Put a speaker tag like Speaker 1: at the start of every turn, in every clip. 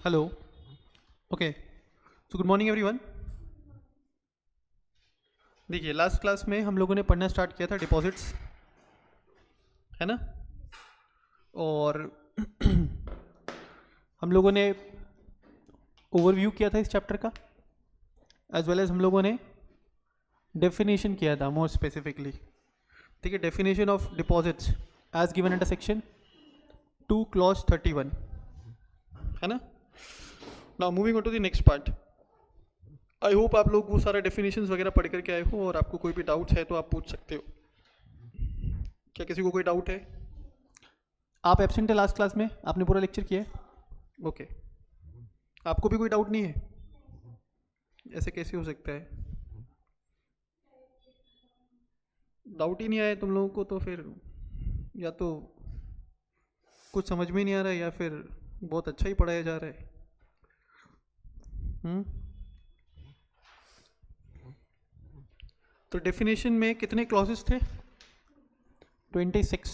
Speaker 1: Hello. Okay, so good morning everyone. देखिए, last class में हम लोगों ने पढ़ना स्टार्ट किया था डिपॉजिट्स, है ना। और हम लोगों ने ओवरव्यू किया था इस चैप्टर का, एज वेल एज हम लोगों ने डेफिनेशन किया था मोर स्पेसिफिकली। ठीक है, definition of deposits as given under section 2 clause 31, है ना। Now moving on to the next part. I hope आप लोग वो सारा डेफिनेशंस वगैरह पढ़ करके आए हो, और आपको कोई भी डाउट्स है तो आप पूछ सकते हो। क्या किसी को कोई डाउट है? आप एब्सेंट है लास्ट क्लास में, आपने पूरा लेक्चर किया है? ओके, आपको भी कोई डाउट नहीं है? ऐसे कैसे हो सकता है? डाउट ही नहीं आया तुम लोगों को तो फिर या तो कुछ समझ में नहीं आ रहा है या फिर बहुत अच्छा ही पढ़ाया जा रहा है। हम्म। तो डेफिनेशन में कितने क्लॉजेस थे? 26।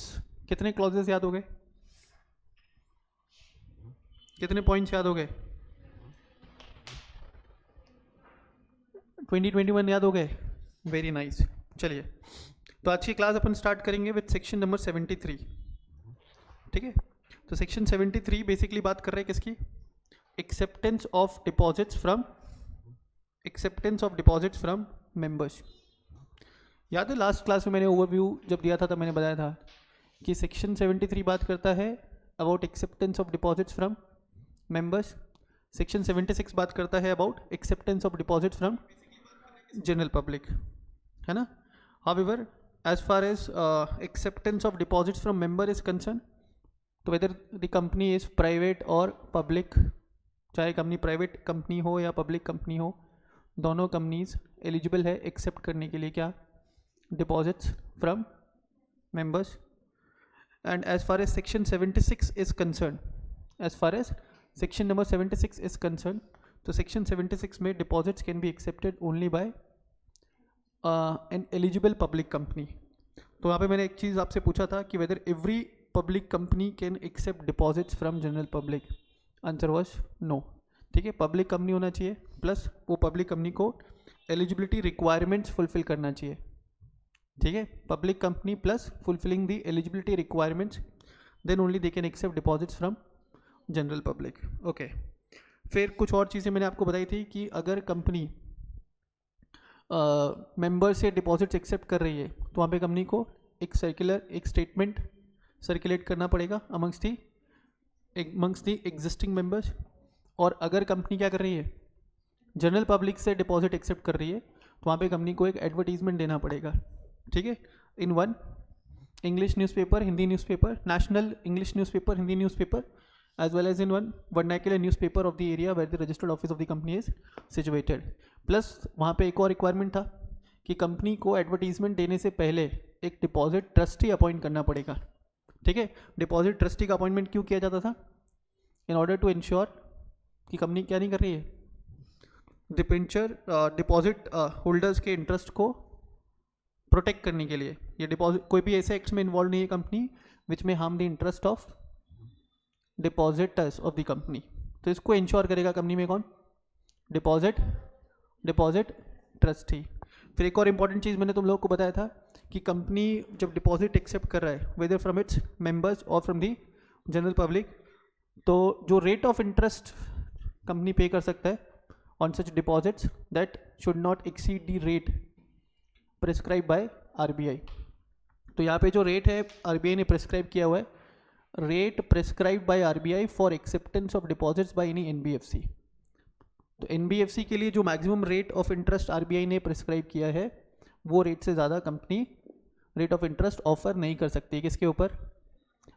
Speaker 1: कितने क्लॉजेस याद हो गए? कितने पॉइंट्स याद हो गए? 2021 याद हो गए? Very nice. चलिए, तो आज की क्लास अपन स्टार्ट करेंगे विद सेक्शन नंबर 73। ठीक है, तो सेक्शन 73 बेसिकली बात कर रहे हैं किसकी? Acceptance of deposits from members. याद है लास्ट क्लास में मैंने ओवरव्यू जब दिया था तब मैंने बताया था कि सेक्शन 73 बात करता है about acceptance of deposits from members. Section 76 बात करता है about acceptance of deposits from general public, है ना। However, as far as acceptance of deposits from member is concerned, तो whether the company is private और public, चाहे company private company हो या पब्लिक कंपनी हो, दोनों कंपनीज एलिजिबल है एक्सेप्ट करने के लिए क्या? Deposits from members. And as far as section 76 is concern, as far as section number 76 is concern, तो सेक्शन 76 में deposits can be accepted only by an eligible public company. तो यहाँ पे मैंने एक चीज़ आपसे पूछा था कि whether every public company can accept deposits from general public. Answer was no. ठीक है, पब्लिक कंपनी होना चाहिए, प्लस वो पब्लिक कंपनी को एलिजिबिलिटी रिक्वायरमेंट्स फुलफिल करना चाहिए। ठीक है, public company plus fulfilling the eligibility requirements, then only they can accept deposits from general public. Okay, फिर कुछ और चीज़ें मैंने आपको बताई थी कि अगर कंपनी मेंबर से डिपॉजिट्स एक्सेप्ट कर रही है तो वहाँ पे कंपनी को एक सर्कुलर, एक स्टेटमेंट सर्कुलेट करना पड़ेगा अमंग्स दी एग्जिस्टिंग मेंबर्स। और अगर कंपनी क्या कर रही है, जनरल पब्लिक से डिपॉजिट एक्सेप्ट कर रही है, तो वहाँ पे कंपनी को एक एडवर्टीजमेंट देना पड़ेगा। ठीक है, in one English newspaper, Hindi newspaper, national English newspaper, Hindi newspaper, as well as in one vernacular newspaper of the area where the registered office of the company is situated. Plus वहाँ पे एक और रिक्वायरमेंट था कि कंपनी को advertisement देने से पहले एक डिपॉजिट ट्रस्टी अपॉइंट करना पड़ेगा। ठीक है, डिपॉजिट ट्रस्टी का अपॉइंटमेंट क्यों किया जाता था? इन ऑर्डर टू इंश्योर कि कंपनी क्या नहीं कर रही है, डिपॉजिट होल्डर्स के इंटरेस्ट को प्रोटेक्ट करने के लिए। ये डिपॉजिट कोई भी ऐसे एक्ट में इन्वॉल्व नहीं है कंपनी विच में harm the interest of depositors of the company. तो इसको इंश्योर करेगा कंपनी में कौन? Deposit trustee. फिर एक और इंपॉर्टेंट चीज़ मैंने तुम लोगों को बताया था कि कंपनी जब डिपॉजिट एक्सेप्ट कर रहा है वेदर फ्रॉम इट्स मेंबर्स और फ्रॉम दी जनरल पब्लिक, तो जो रेट ऑफ इंटरेस्ट कंपनी पे कर सकता है on such deposits that should not exceed the rate prescribe by RBI. तो यहाँ पे जो रेट है आरबीआई ने प्रिस्क्राइब किया हुआ है, rate prescribe by RBI for acceptance of deposits by any NBFC. तो एनबीएफसी के लिए जो maximum rate of interest RBI ने प्रिस्क्राइब किया है, वो रेट से ज़्यादा company rate of interest offer नहीं कर सकती। किसके ऊपर?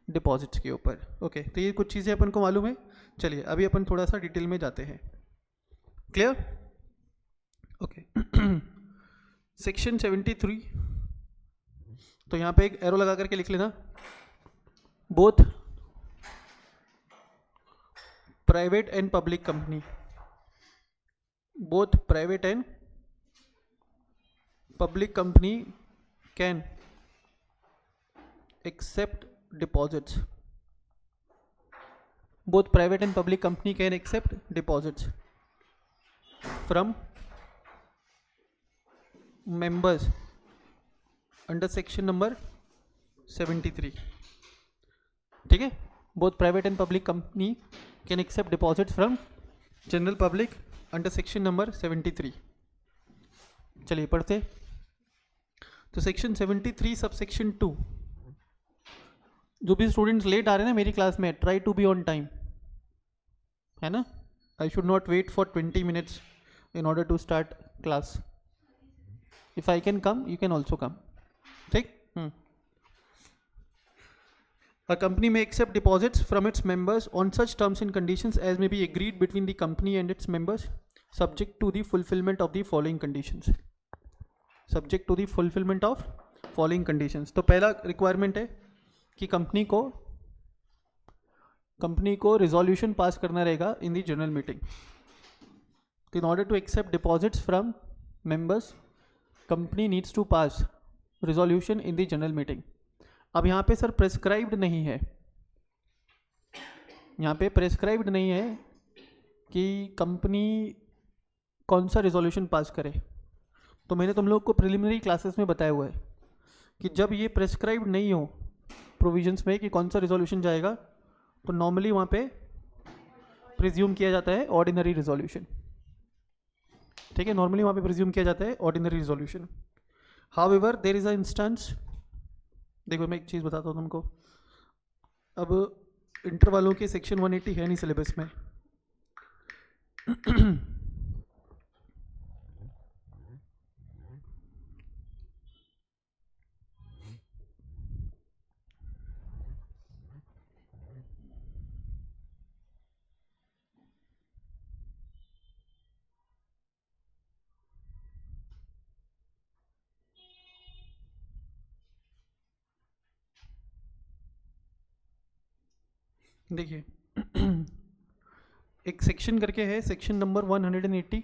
Speaker 1: डिपॉजिट्स के ऊपर। ओके, तो ये कुछ चीज़ें अपन को मालूम है। चलिए अभी अपन थोड़ा सा डिटेल में जाते हैं। क्लियर? ओके। सेक्शन 73, तो यहाँ पे एक एरो लगा करके लिख लेना, both private and public company, both private and public company can accept deposits both private and public company can accept deposits from members under section number 73. ठीक है, both private and public company can accept deposits from general public under section number 73. चलिए पढ़ते। तो section 73 sub section 2, जो भी students let आ रहे हैं ना मेरी क्लास में, try to be on time, है ना। I should not wait for 20 minutes in order to start class. If I can come, you can also come. ठीक। A company may accept deposits from its members on such terms and conditions as may be agreed between the company and its members, subject to the fulfillment of the following conditions. Subject to the fulfillment of following conditions. तो पहला requirement है कि company को resolution pass करना रहेगा in the general meeting. In order to accept deposits from members, company needs to pass resolution in the general meeting. अब यहाँ पे सर प्रेस्क्राइब्ड नहीं है, यहाँ पे प्रेस्क्राइब्ड नहीं है कि कंपनी कौन सा रिजोल्यूशन पास करे। तो मैंने तुम लोग को प्रिलिमिनरी क्लासेस में बताया हुआ है कि जब ये प्रेस्क्राइब्ड नहीं हो प्रोविजंस में कि कौन सा रिजोल्यूशन जाएगा, तो नॉर्मली वहाँ पे प्रिज्यूम किया जाता है ऑर्डिनरी रिजोल्यूशन। ठीक है, नॉर्मली वहाँ पे प्रिज्यूम किया जाता है ordinary resolution. However there is a instance, देखो मैं एक चीज़ बताता हूँ तुमको। अब इंटर वालों के सेक्शन 180 है नहीं सिलेबस में। देखिए एक सेक्शन करके है, सेक्शन नंबर 180,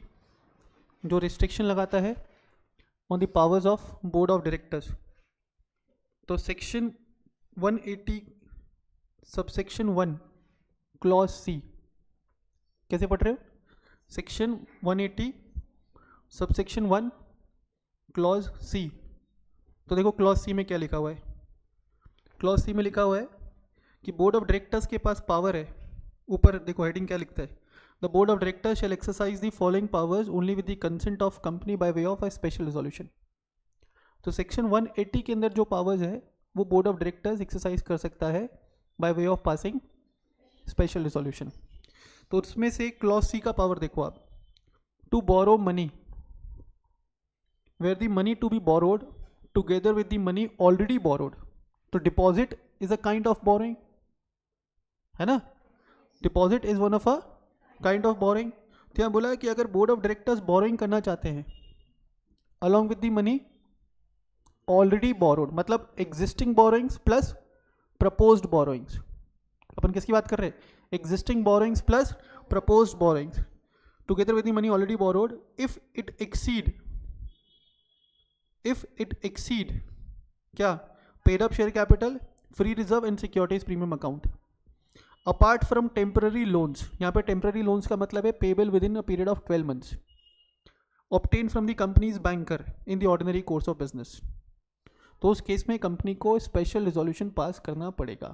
Speaker 1: जो रिस्ट्रिक्शन लगाता है on the powers of board of directors. तो सेक्शन 180 सबसेक्शन 1 क्लॉज सी, कैसे पढ़ रहे हो? Section 180 subsection 1 clause C. तो देखो क्लॉज सी में क्या लिखा हुआ है। क्लॉज सी में लिखा हुआ है कि बोर्ड ऑफ डायरेक्टर्स के पास पावर है। ऊपर देखो हेडिंग क्या लिखता है, the board of directors shall exercise the following powers only with the consent of company by way of a special resolution. तो सेक्शन 180 के अंदर जो पावर्स है वो बोर्ड ऑफ डायरेक्टर्स एक्सरसाइज कर सकता है by way of passing special resolution. तो उसमें से क्लॉज सी का पावर देखो आप, to borrow money where the money to be borrowed together with the money already borrowed. तो deposit is a kind of borrowing, है ना। Deposit is one of a kind of borrowing. तो यहाँ बोला है कि अगर बोर्ड ऑफ डायरेक्टर्स बोरोइंग करना चाहते हैं along with the money already borrowed, मतलब existing borrowings plus proposed borrowings. अपन किसकी बात कर रहे हैं? Existing borrowings plus proposed borrowings together with the money already borrowed if it exceed क्या? Paid up share capital, free reserve and securities premium account. Apart from temporary loans, यहाँ पे temporary loans का मतलब है payable within a period of 12 months, obtain from the companies banker in the ordinary course of business. तो उस case में company को special resolution pass करना पड़ेगा।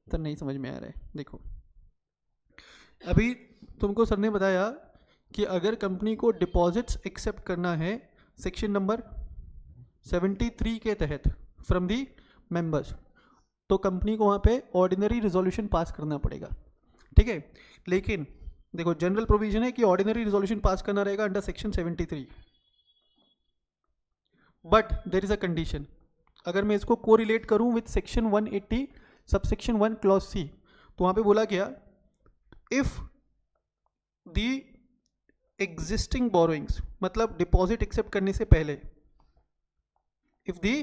Speaker 1: तो नहीं समझ में आ रहा है? देखो अभी तुमको सर ने बताया कि अगर कंपनी को डिपॉजिट्स एक्सेप्ट करना है सेक्शन नंबर 73 के तहत फ्रॉम दी मेंबर्स, तो कंपनी को वहाँ पे ऑर्डिनरी रिजोल्यूशन पास करना पड़ेगा। ठीक है, लेकिन देखो जनरल प्रोविजन है कि ऑर्डिनरी रिजोल्यूशन पास करना रहेगा under section 73, but there is a condition. अगर मैं इसको को रिलेट करूँ with section 180 subsection 1 clause C, तो वहाँ पे बोला गया इफ द एग्जिस्टिंग बोरोइंग्स, मतलब डिपॉजिट एक्सेप्ट करने से पहले, if the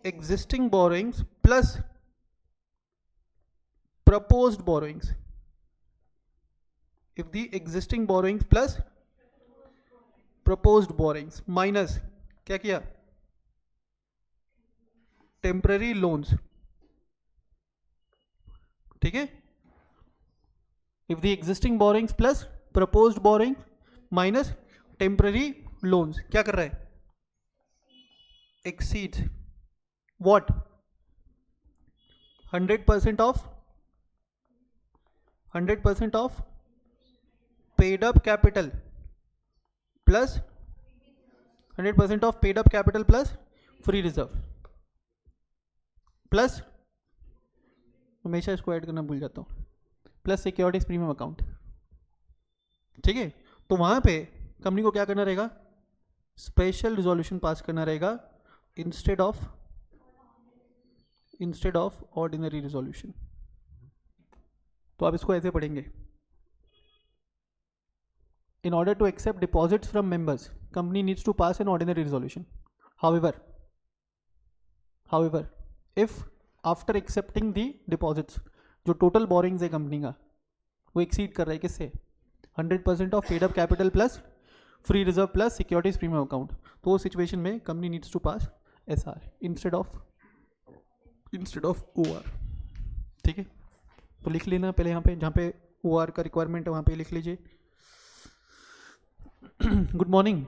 Speaker 1: existing borrowings plus proposed borrowings, if the existing borrowings plus proposed borrowings minus क्या किया? Temporary loans. ठीक है, if the existing borings plus proposed boring minus temporary loans क्या कर रहा है, exceeds what 100% of paid up capital plus 100% of paid up capital plus free reserve plus, हमेशा इसको ऐड करना भूल जाता हूँ, प्लस सिक्योरिटीज प्रीमियम अकाउंट। ठीक है, तो वहाँ पे कंपनी को क्या करना रहेगा, स्पेशल रिजोल्यूशन पास करना रहेगा इंस्टेड ऑफ ऑर्डिनरी रिजोल्यूशन। तो आप इसको ऐसे पढ़ेंगे, in order to accept deposits from members company needs to pass an ordinary resolution. however if after accepting the deposits जो टोटल बोरिंग्स है कंपनी का वो एक्सीड कर रहा है किससे, 100% of paid up capital plus free reserve plus securities premium account, तो वो सिचुएशन में company needs to pass SR instead of OR. ठीक है, तो लिख लेना पहले यहाँ पे, जहाँ पे ओआर का रिक्वायरमेंट है वहाँ पे लिख लीजिए। गुड मॉर्निंग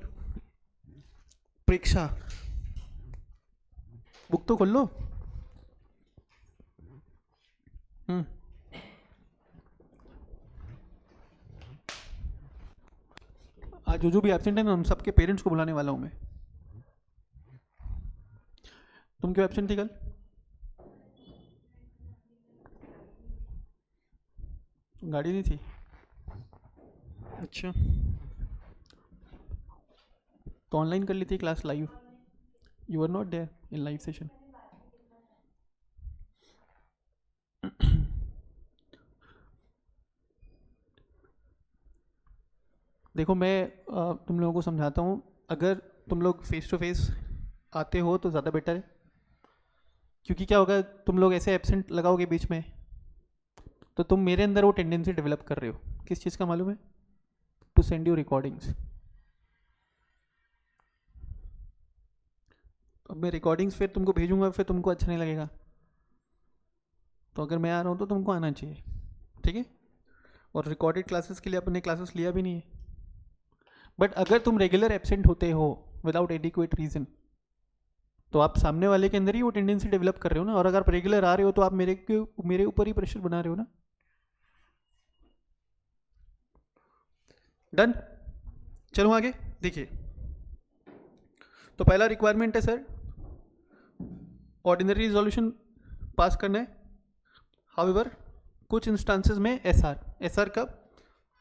Speaker 1: प्रेक्षा, बुक तो खोल लो। आज जो भी एब्सेंट है ना उन सबके पेरेंट्स को बुलाने वाला हूं मैं। तुम क्यों एब्सेंट थी कल? गाड़ी नहीं थी, अच्छा तो ऑनलाइन कर ली थी class live, you are not there in live session. देखो मैं तुम लोगों को समझाता हूँ, अगर तुम लोग फेस टू फेस आते हो तो ज़्यादा बेटर है, क्योंकि क्या होगा, तुम लोग ऐसे एब्सेंट लगाओगे बीच में तो तुम मेरे अंदर वो टेंडेंसी डेवलप कर रहे हो, किस चीज़ का मालूम है, टू सेंड यू रिकॉर्डिंग्स। अब मैं रिकॉर्डिंग्स फिर तुमको भेजूंगा, फिर तुमको अच्छा नहीं लगेगा, तो अगर मैं आ रहा हूँ तो तुमको आना चाहिए। ठीक है, और रिकॉर्डेड क्लासेस के लिए अपने क्लासेस लिया भी नहीं है, बट अगर तुम रेगुलर एब्सेंट होते हो विदाउट एडिक्वेट रीजन तो आप सामने वाले के अंदर ही वो टेंडेंसी डेवलप कर रहे हो ना, और अगर आप रेगुलर आ रहे हो तो आप मेरे ऊपर ही प्रेशर बना रहे हो ना। डन, चलो आगे देखिए। तो पहला रिक्वायरमेंट है सर ऑर्डिनरी रिजोल्यूशन पास करना है, हाउएवर कुछ इंस्टांसेस में एसआर कब,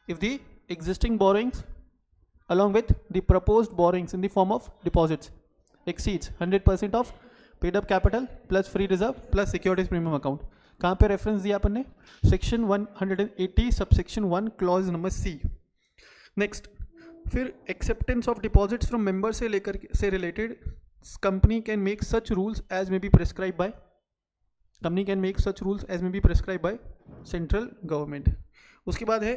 Speaker 1: if the existing borings along with the proposed borrowings in the form of deposits exceeds 100% of paid up capital plus free reserve plus securities premium account। कहाँ पे reference दिया अपन ने, section 180 subsection 1 clause number C. Next, फिर acceptance of deposits from member से लेकर से related company can make such rules as may be prescribed by central government. उसके बाद है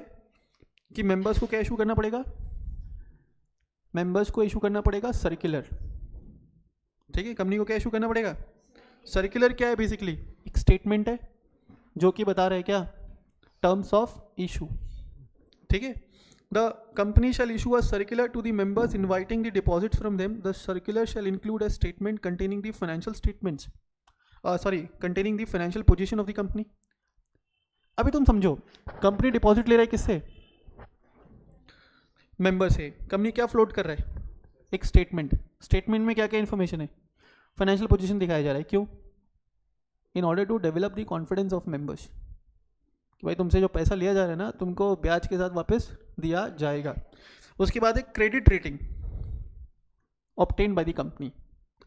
Speaker 1: कि मेंबर्स को क्या इशू करना पड़ेगा, मेंबर्स को इशू करना पड़ेगा सर्कुलर। ठीक है, कंपनी को क्या इशू करना पड़ेगा, सर्कुलर। क्या है, बेसिकली एक स्टेटमेंट है जो कि बता रहा है क्या, टर्म्स ऑफ इशू। ठीक है, the company shall issue a circular to the members inviting the deposits from them. The circular shall include a statement containing the financial statements containing the financial position of the company. अभी तुम समझो, company deposit ले रहा है किससे, member से। Company क्या float कर रहा है, एक स्टेटमेंट में क्या क्या इन्फॉर्मेशन है, फाइनेंशियल पोजीशन दिखाया जा रहा है। क्यों, in order to develop the confidence of members, कि भाई तुमसे जो पैसा लिया जा रहा है ना तुमको ब्याज के साथ वापस दिया जाएगा। उसके बाद एक credit rating obtained by the company.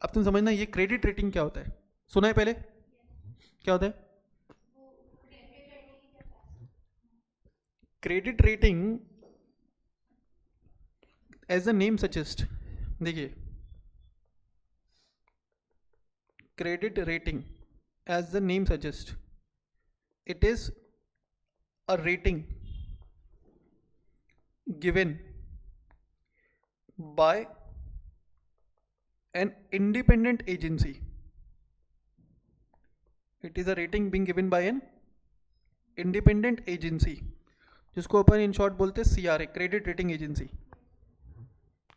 Speaker 1: अब तुम समझना ये क्रेडिट रेटिंग क्या होता है, सुना है पहले क्या होता है credit rating? As the name suggest, देखिए credit rating as the name suggest, it is a rating given by an independent agency. It is a rating being given by an independent agency. जिसको अपन in short बोलते हैं CRA, credit rating agency.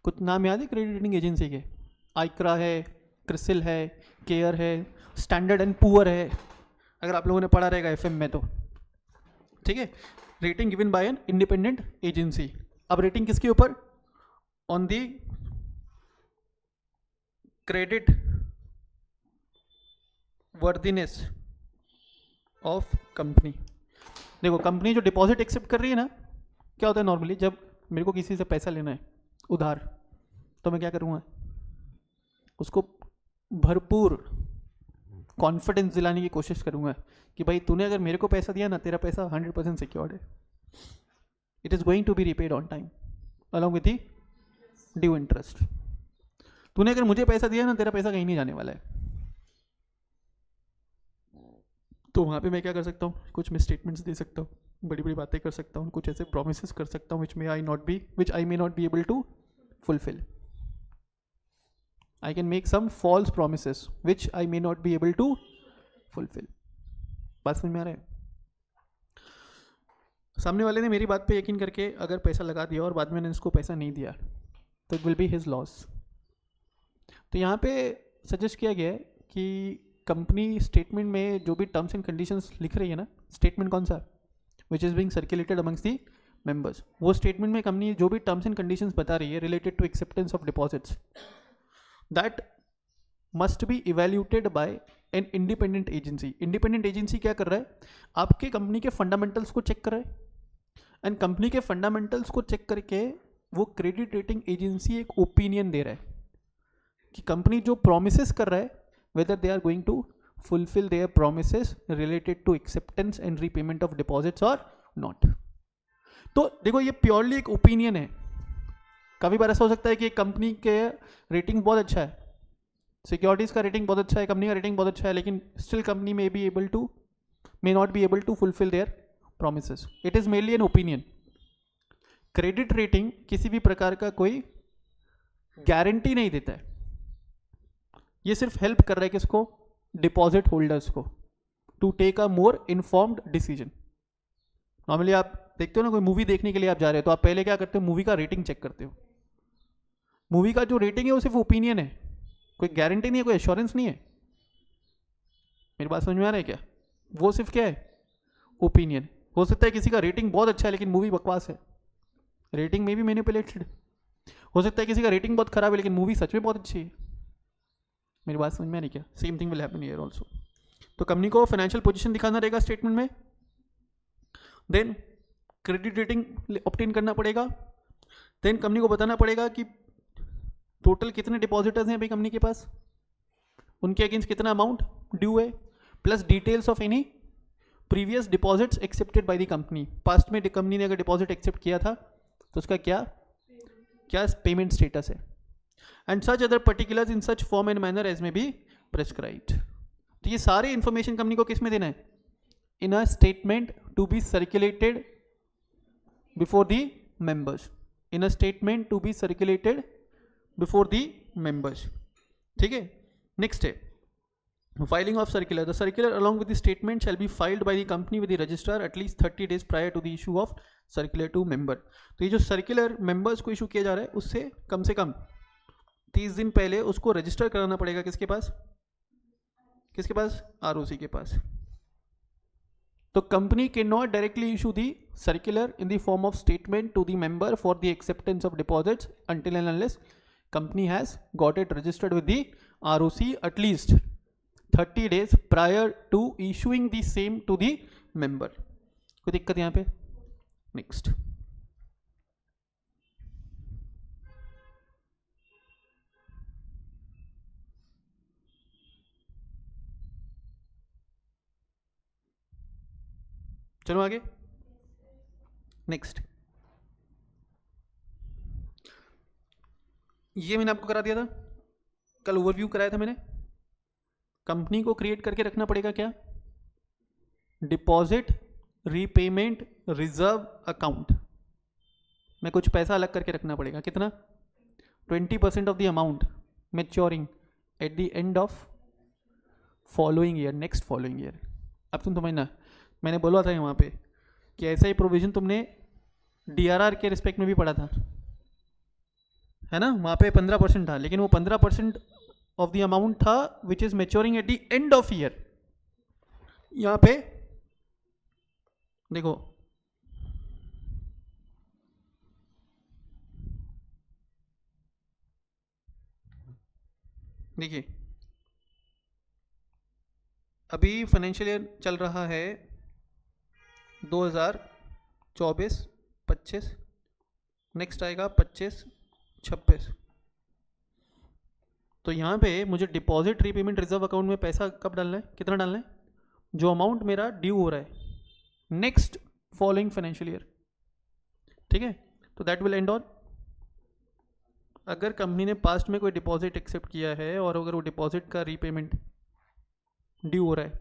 Speaker 1: कुछ नाम याद है credit rating agency के? आइक्रा है, क्रिसिल है, केयर है, स्टैंडर्ड एंड पुअर है, अगर आप लोगों ने पढ़ा रहेगा FM में तो, ठीक है। Rating given by an independent agency. अब रेटिंग किसके ऊपर? On the credit worthiness of company. देखो कंपनी जो डिपॉजिट एक्सेप्ट कर रही है ना, क्या होता है नॉर्मली, जब मेरे को किसी से पैसा लेना है उधार, तो मैं क्या करूँगा, उसको भरपूर कॉन्फिडेंस दिलाने की कोशिश करूँगा कि भाई तूने अगर मेरे को पैसा दिया ना, तेरा पैसा 100% सिक्योर्ड है, it is going to be repaid on time along with the due interest. तूने अगर मुझे पैसा दिया ना, तेरा पैसा कहीं नहीं जाने वाला है। तो वहाँ पे मैं क्या कर सकता हूँ, कुछ मैं स्टेटमेंट्स दे सकता हूँ, बड़ी बड़ी बातें कर सकता हूँ, कुछ ऐसे प्रोमिसेस कर सकता हूँ which I may not be able to fulfill. I can make some false promises which I may not be able to fulfill. बात समझ में आ रहा है? सामने वाले ने मेरी बात पे यकीन करके अगर पैसा लगा दिया और बाद में मैंने उसको पैसा नहीं दिया, तो it will be his loss. तो यहाँ पे सजेस्ट किया गया है कि कंपनी स्टेटमेंट में जो भी टर्म्स एंड कंडीशंस लिख रही है ना, स्टेटमेंट कौन सा, which is being circulated amongst the members, वो स्टेटमेंट में कंपनी जो भी टर्म्स एंड कंडीशंस बता रही है related to acceptance of deposits, that must be evaluated by an independent agency. Independent agency क्या कर रहा है, आपके कंपनी के फंडामेंटल्स को चेक कर रहा है, एंड कंपनी के फंडामेंटल्स को चेक करके वो क्रेडिट रेटिंग एजेंसी एक ओपिनियन दे रहा है कि कंपनी जो प्रोमिसेस कर रहा है whether they are going to fulfill their promises related to acceptance and repayment of deposits or not. तो देखो ये प्योरली एक ओपिनियन है। काफ़ी बार ऐसा हो सकता है कि कंपनी के रेटिंग बहुत अच्छा है, सिक्योरिटीज़ का रेटिंग बहुत अच्छा है, कंपनी का रेटिंग बहुत अच्छा है, लेकिन still company may not be able to fulfill their promises. It is merely an opinion. Credit rating किसी भी प्रकार का कोई गारंटी नहीं देता है, ये सिर्फ हेल्प कर रहा है किसको, डिपॉजिट होल्डर्स को, to take a more informed decision. Normally आप देखते हो ना, कोई मूवी देखने के लिए आप जा रहे हो तो आप पहले क्या करते हो, मूवी का रेटिंग चेक करते हो। मूवी का जो रेटिंग है वो सिर्फ ओपिनियन है, कोई गारंटी नहीं है, कोई एश्योरेंस नहीं है। मेरी बात समझ में आ रहा है क्या? वो सिर्फ क्या है, ओपिनियन। हो सकता है किसी का रेटिंग बहुत अच्छा है लेकिन मूवी बकवास है, रेटिंग में भी मैनिपुलेटेड। हो सकता है किसी का रेटिंग बहुत खराब है लेकिन मूवी सच में बहुत अच्छी है। मेरी बात समझ में आ रही क्या? Same thing will happen here also. तो कंपनी को फाइनेंशियल पोजीशन दिखाना रहेगा स्टेटमेंट में, देन क्रेडिट रेटिंग ऑब्टेन करना पड़ेगा, देन कंपनी को बताना पड़ेगा कि टोटल कितने डिपॉजिटर्स हैं भाई कंपनी के पास, उनके अगेंस्ट कितना अमाउंट ड्यू है, plus details of any previous deposits accepted by the company. Past में कंपनी ने अगर डिपॉजिट एक्सेप्ट किया था तो उसका क्या पेमेंट स्टेटस है, and such other particulars in such form and manner as may be prescribed. तो ये सारे इंफॉर्मेशन कंपनी को किस में देना है, in a statement to be circulated before the members, in a statement to be circulated before the members. ठीक है, नेक्स्ट है filing of circular. The circular along with the statement shall be filed by the company with the registrar at least 30 days prior to the issue of circular to member. तो ये जो circular members को issue किया जा रहा है उससे कम से कम 30 दिन पहले उसको रजिस्टर कराना पड़ेगा, किसके पास, ROC के पास। तो company can not directly issue the circular in the form of statement to the member for the acceptance of deposits until and unless company has got it registered with the ROC at least 30 days prior to issuing the same to the member. कोई दिक्कत यहाँ पे? Next, चलो आगे। Next, ये मैंने आपको करा दिया था, कल ओवरव्यू कराया था मैंने। कंपनी को क्रिएट करके रखना पड़ेगा क्या, डिपॉजिट रीपेमेंट रिजर्व अकाउंट में कुछ पैसा अलग करके रखना पड़ेगा। कितना? 20% of the amount maturing at the end of following year, next following year. अब तुम समझना, मैंने बोला था वहाँ पे कि ऐसा ही प्रोविजन तुमने DRR के रिस्पेक्ट में भी पढ़ा था, है ना, वहाँ पे 15% था, लेकिन वो 15% ऑफ द अमाउंट था which is maturing at the end of year. यहाँ पे देखो, देखिए अभी फाइनेंशियल ईयर चल रहा है 2024-25, नेक्स्ट आएगा 25-26। तो यहाँ पे मुझे डिपॉजिट रीपेमेंट रिजर्व अकाउंट में पैसा कब डालना है, कितना डालना है, जो अमाउंट मेरा ड्यू हो रहा है नेक्स्ट फॉलोइंग फाइनेंशियल ईयर, ठीक है। तो दैट विल एंड ऑन, अगर कंपनी ने पास्ट में कोई डिपॉजिट एक्सेप्ट किया है और अगर वो डिपॉजिट का रीपेमेंट ड्यू हो रहा है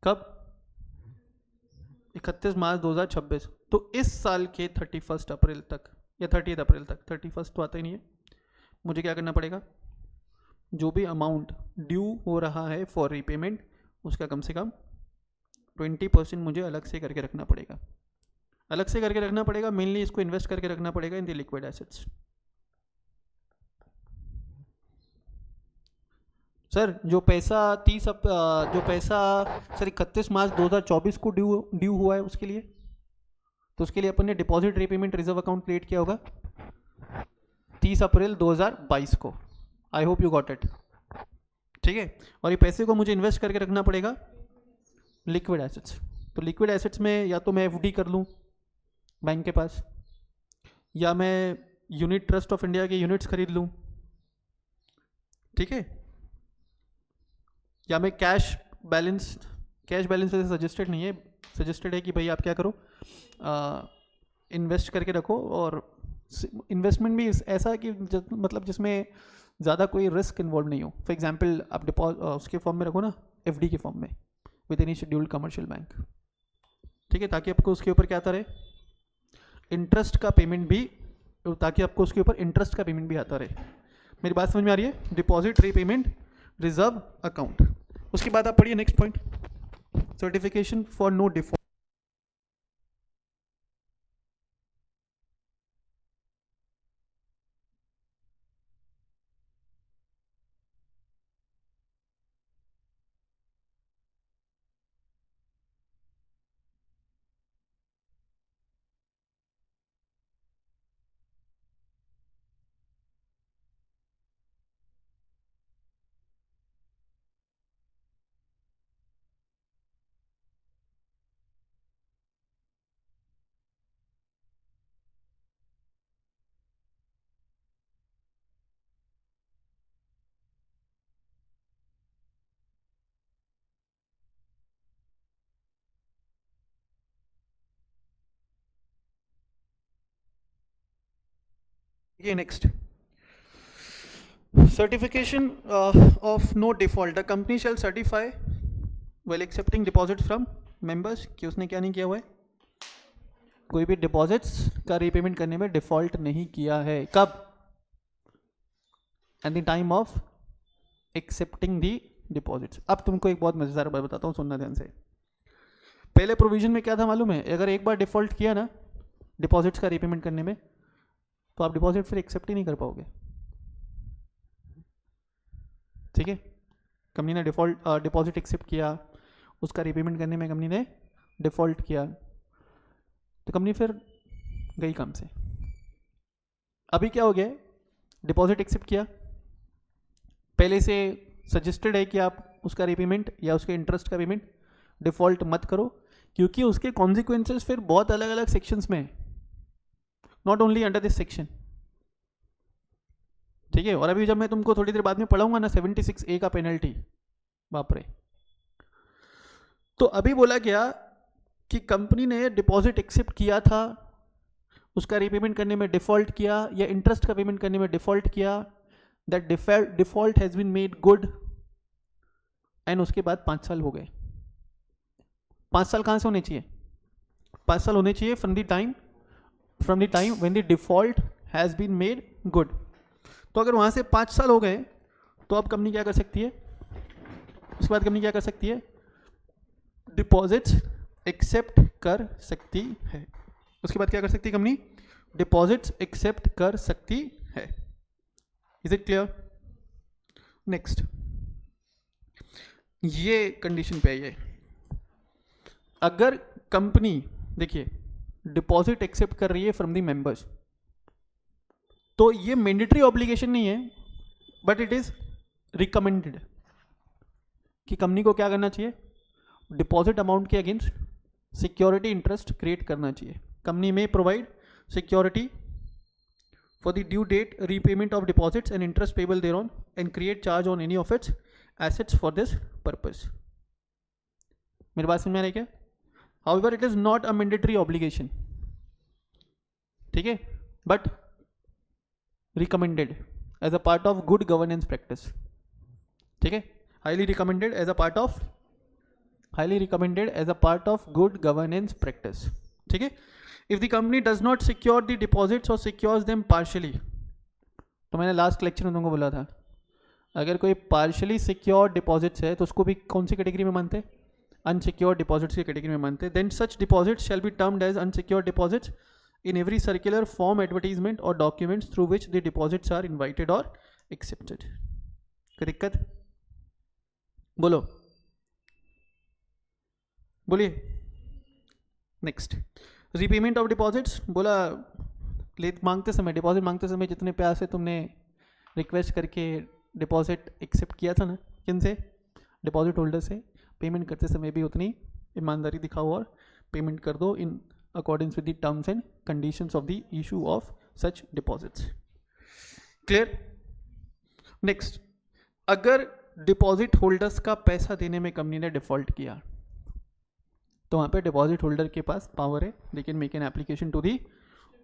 Speaker 1: कब, 31 मार्च 2026, तो इस साल के 31 अप्रैल तक या 30 अप्रैल तक, 31 तो आता ही नहीं है, मुझे क्या करना पड़ेगा, जो भी अमाउंट ड्यू हो रहा है फॉर रीपेमेंट उसका कम से कम 20% मुझे अलग से करके रखना पड़ेगा। अलग से करके रखना पड़ेगा, मेनली इसको इन्वेस्ट करके रखना पड़ेगा in the liquid assets. Sir जो पैसा 31 मार्च 2024 को ड्यू हुआ है उसके लिए, तो उसके लिए अपन ने deposit repayment reserve account create किया होगा 30 अप्रैल 2022 को। I hope you got it, ठीक है। और ये पैसे को मुझे इन्वेस्ट करके रखना पड़ेगा लिक्विड एसेट्स। तो लिक्विड एसेट्स में या तो मैं एफडी कर लूँ बैंक के पास, या मैं यूनिट ट्रस्ट ऑफ इंडिया के यूनिट्स खरीद लूँ, ठीक है, या मैं कैश बैलेंस वैसे सजेस्टेड नहीं है, सजेस्टेड है कि भाई आप क्या करो, इन्वेस्ट करके रखो, और इन्वेस्टमेंट भी ऐसा कि मतलब जिसमें ज़्यादा कोई रिस्क इन्वॉल्व नहीं हो। फॉर एग्जांपल आप उसके फॉर्म में रखो ना, एफडी के फॉर्म में with any scheduled commercial bank, ठीक है, ताकि आपको उसके ऊपर क्या आता रहे, इंटरेस्ट का पेमेंट भी, ताकि आपको उसके ऊपर इंटरेस्ट का पेमेंट भी आता रहे। मेरी बात समझ में आ रही है, डिपॉजिट रीपेमेंट रिजर्व अकाउंट। उसके बाद आप पढ़िए next point, certification for no default. ये next, certification of no default, the company shall certify while accepting deposits from members कि उसने क्या नहीं किया हुआ है, कोई भी डिपॉजिट्स का रीपेमेंट करने में डिफॉल्ट नहीं किया है। कब, eight the time of accepting the deposits. अब तुमको एक बहुत मजेदार बात बताता हूँ, सुनना ध्यान से। पहले प्रोविजन में क्या था मालूम है, अगर एक बार डिफॉल्ट किया ना डिपॉजिट्स का रीपेमेंट करने में, तो आप डिपॉजिट फिर एक्सेप्ट ही नहीं कर पाओगे, ठीक है। कंपनी ने डिपॉजिट एक्सेप्ट किया, उसका रीपेमेंट करने में कंपनी ने डिफॉल्ट किया, तो कंपनी फिर गई काम से। अभी क्या हो गया, डिपॉजिट एक्सेप्ट किया, पहले से सजेस्टेड है कि आप उसका रीपेमेंट या उसके इंटरेस्ट का पेमेंट डिफॉल्ट मत करो, क्योंकि उसके कॉन्सिक्वेंसेस फिर बहुत अलग अलग सेक्शंस में, not only under this section, ठीक है। और अभी जब मैं तुमको थोड़ी देर बाद में पढ़ाऊंगा ना 76A का पेनल्टी, बाप रे। तो अभी बोला गया कि कंपनी ने डिपॉजिट एक्सेप्ट किया था, उसका रीपेमेंट करने में डिफॉल्ट किया या इंटरेस्ट का पेमेंट करने में डिफॉल्ट किया, that default has been made good, and उसके बाद 5 साल हो गए। 5 साल कहां से होने चाहिए, 5 साल होने चाहिए from the time when the default has been made good. तो अगर वहां से 5 साल हो गए, तो अब कंपनी क्या कर सकती है, उसके बाद कंपनी क्या कर सकती है, डिपॉजिट्स एक्सेप्ट कर सकती है। उसके बाद क्या कर सकती है कंपनी? डिपॉजिट्स एक्सेप्ट कर सकती है। Is it clear? नेक्स्ट, ये कंडीशन पे है, अगर कंपनी देखिए डिपॉजिट एक्सेप्ट कर रही है फ्रॉम द मेंबर्स, तो ये मैंडेटरी ऑब्लिगेशन नहीं है, बट इट इज रिकमेंडेड कि कंपनी को क्या करना चाहिए? डिपॉजिट अमाउंट के अगेंस्ट सिक्योरिटी इंटरेस्ट क्रिएट करना चाहिए। कंपनी में provide security for the due date repayment of deposits and interest payable thereon and create charge on any of its assets for this purpose. मेरी बात समझ में आ रही क्या? However it is not a mandatory obligation, ठीक है, but recommended as a part of good governance practice, ठीक है, highly recommended as a part of good governance practice, ठीक है। If the company does not secure the deposits और secures them partially, तो मैंने last lecture में तुमको बोला था अगर कोई पार्शियली सिक्योर डिपॉजिट्स है तो उसको भी कौन सी कैटेगरी में मानते? अनसिक्योर डिपॉजिट्स की कैटेगरी में मानते। Then such deposits shall be termed as unsecure deposits in every circular form advertisement or documents through which the deposits are invited or accepted। कोई दिक्कत? बोलो, बोलिए। नेक्स्ट, रीपेमेंट ऑफ डिपॉजिट्स, बोला मांगते समय, डिपॉजिट मांगते समय जितने पैसे तुमने रिक्वेस्ट करके डिपॉजिट एक्सेप्ट किया था ना, किन से? डिपॉजिट होल्डर से। पेमेंट करते समय भी उतनी ईमानदारी दिखाओ और पेमेंट कर दो इन accordance with the terms and conditions of the issue of such deposits। clear? next, अगर डिपॉजिट होल्डर्स का पैसा देने में कंपनी ने डिफॉल्ट किया तो वहां पे डिपॉजिट होल्डर के पास पावर है, they can make an application to the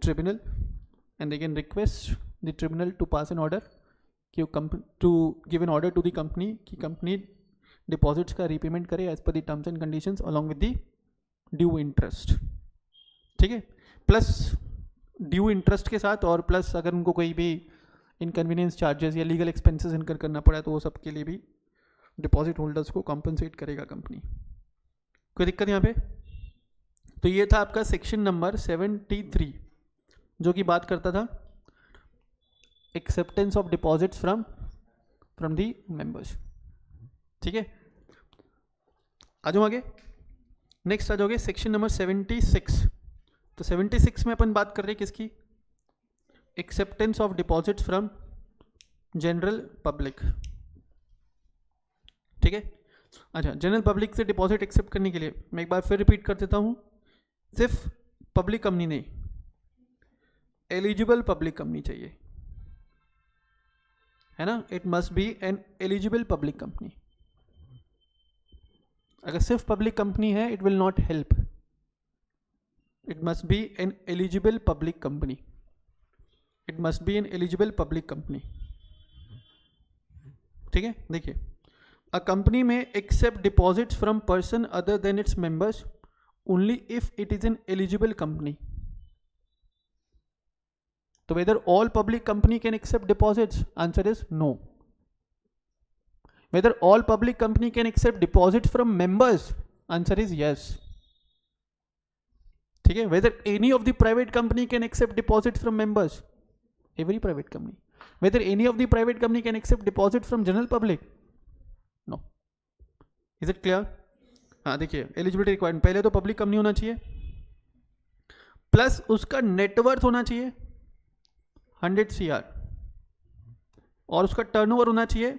Speaker 1: tribunal and they can request the tribunal to pass an order to give an order to the company कि कंपनी डिपॉजिट्स का repayment करे as per the terms and conditions along with the due interest, ठीक है, plus due interest के साथ, और plus अगर उनको कोई भी इनकन्वीनियंस चार्जेस या लीगल एक्सपेंसेस इनकर करना पड़ा तो वो सब के लिए भी डिपॉजिट होल्डर्स को कॉम्पनसेट करेगा कंपनी। कोई दिक्कत यहाँ पे? तो ये था आपका सेक्शन नंबर 73 जो कि बात करता था acceptance of deposits from the members, ठीक है। आ जाओ आगे, नेक्स्ट आ जाओगे सेक्शन नंबर 76। तो 76 में अपन बात कर रहे हैं किसकी? Acceptance of deposits from general public, ठीक है। अच्छा, जनरल पब्लिक से डिपॉजिट एक्सेप्ट करने के लिए मैं एक बार फिर रिपीट कर देता हूं, सिर्फ पब्लिक कंपनी नहीं, एलिजिबल पब्लिक कंपनी चाहिए, है ना। It must be N eligible public company. अगर सिर्फ पब्लिक कंपनी है it will not help, it must be an eligible public company, it must be an eligible public company, ठीक है। देखिए, a company may accept deposits from person other than its members only if it is an eligible company। तो whether all public company can accept deposits? Answer is no। whether all public company can accept deposits from members? Answer is yes, ठीक है। whether any of the private company can accept deposit from members? Every private company। whether any of the private company can accept deposit from general public? No। is it clear? हाँ, देखिए eligibility requirement, पहले तो public company होना चाहिए, plus उसका net worth होना चाहिए 100 CR, और उसका टर्नओवर होना चाहिए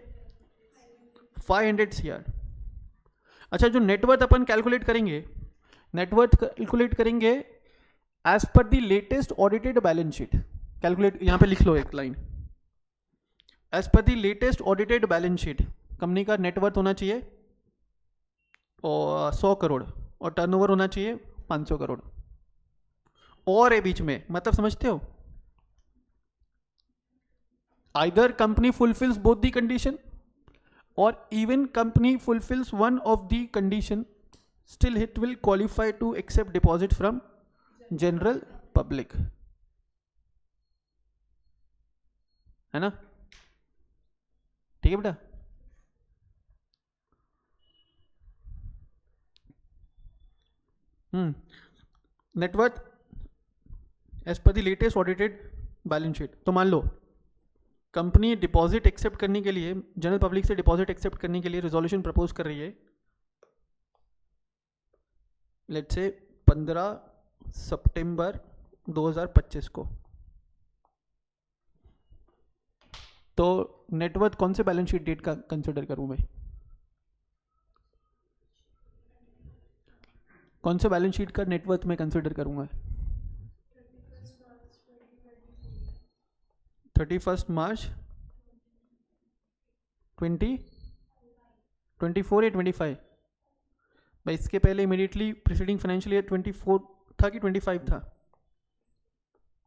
Speaker 1: 500 CR। अच्छा, जो नेटवर्थ अपन कैलकुलेट करेंगे, नेटवर्थ कैलकुलेट करेंगे as per the latest audited balance sheet. Calculate यहां पे लिख लो एक line, as per the latest audited balance sheet company का नेटवर्थ होना चाहिए और 100 करोड़ और टर्नओवर होना चाहिए 500 करोड़, और है बीच में, मतलब समझते हो? Either company fulfils both the condition और even company fulfils one of the condition, still it will qualify to accept deposit from general public, है ना। ठीक है बेटा, net worth as per the latest audited balance sheet. तो मान लो company deposit accept करने के लिए, जनरल पब्लिक से डिपॉजिट एक्सेप्ट करने के लिए रिजोल्यूशन प्रपोज कर रही है, लेट्स से 15 सितंबर 2025 को। तो नेटवर्थ कौन से बैलेंस शीट डेट का कंसिडर करूं मैं? कौन से बैलेंस शीट का नेटवर्थ में कंसिडर करूंगा? 31 मार्च 2024 या 25? भाई इसके पहले इमीडिएटली प्रीसीडिंग फाइनेंशियल ईयर 24 था कि 25 था?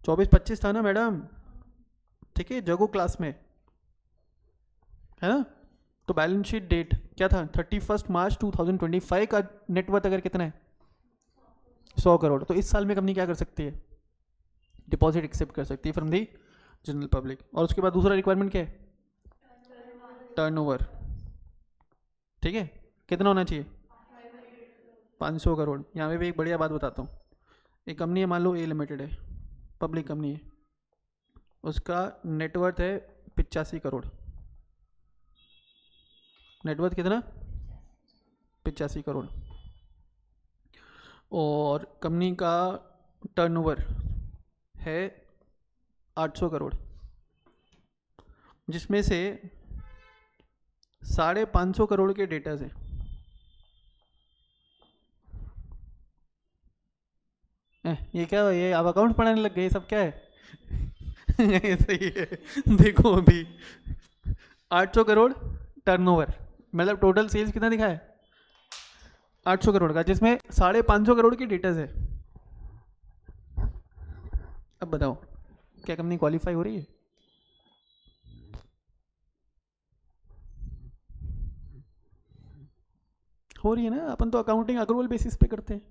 Speaker 1: 24-25 था ना मैडम, ठीक है, जगो क्लास में है ना। तो बैलेंस शीट डेट क्या था? 31 मार्च 2025 का नेटवर्थ अगर कितना है? 100 करोड़। तो इस साल में कंपनी क्या कर सकती है? डिपॉजिट एक्सेप्ट कर सकती है फ्रॉम दी जनरल पब्लिक। और उसके बाद दूसरा रिक्वायरमेंट क्या है? टर्नओवर, ठीक है, कितना होना चाहिए? 500 करोड़। यहाँ पे भी एक बढ़िया बात बताता हूँ। एक कंपनी है, मान लो ए लिमिटेड है, पब्लिक कंपनी है, उसका नेटवर्थ है 85 करोड़। नेटवर्थ कितना? 85 करोड़। और कंपनी का टर्नओवर है 800 करोड़, जिसमें से 550 करोड़ के डेटाज हैं। ये क्या है? ये आप अकाउंट पढ़ाने लग गए? ये सब क्या है? ऐसे ही है। देखो अभी 800 करोड़ टर्नओवर, मतलब टोटल सेल्स कितना दिखा है? 800 करोड़ का, जिसमें 550 करोड़ की डेटाज है। अब बताओ क्या कंपनी क्वालिफाई हो रही है? हो रही है ना। अपन तो अकाउंटिंग अक्रूवल बेसिस पे करते हैं,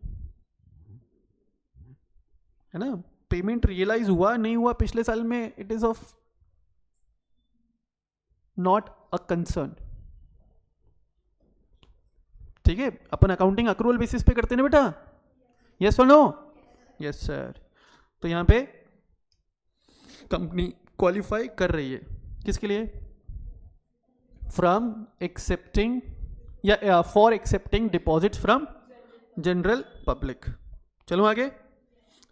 Speaker 1: है ना। पेमेंट रियलाइज हुआ नहीं हुआ पिछले साल में, it is of not a concern, ठीक है। अपन अकाउंटिंग अक्रूवल बेसिस पे करते हैं ना बेटा, यस और नो? Yes sir. तो यहां पे कंपनी क्वालिफाई कर रही है किसके लिए? फ्रॉम एक्सेप्टिंग या for accepting deposits from general public. चलो आगे।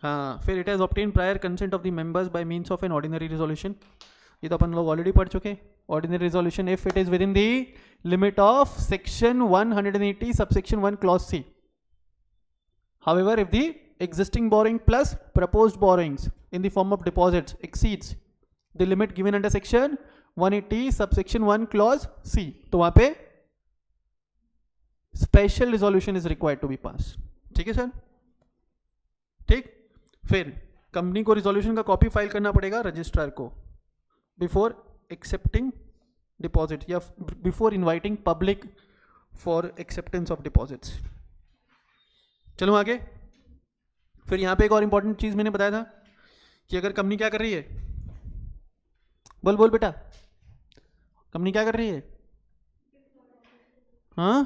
Speaker 1: हाँ, फिर it has obtain prior consent of the members by means of an ordinary resolution. ये तो अपन लोग ऑलरेडी पढ़ चुके हैं। Ordinary resolution if it is within the limit of section 180 subsection 1 clause C. However if the existing borrowing plus proposed borrowings in the form of deposits exceeds the limit given under section 180 subsection 1 clause C, तो वहां पे special resolution is required to be passed। ठीक है sir, ठीक। फिर company को resolution का copy file करना पड़ेगा रजिस्ट्रार को बिफोर एक्सेप्टिंग डिपॉजिट या before inviting public for acceptance of deposits. चलो आगे। फिर यहाँ पे एक और इंपॉर्टेंट चीज मैंने बताया था कि अगर कंपनी क्या कर रही है, बोल बोल बेटा, कंपनी क्या कर रही है? हाँ,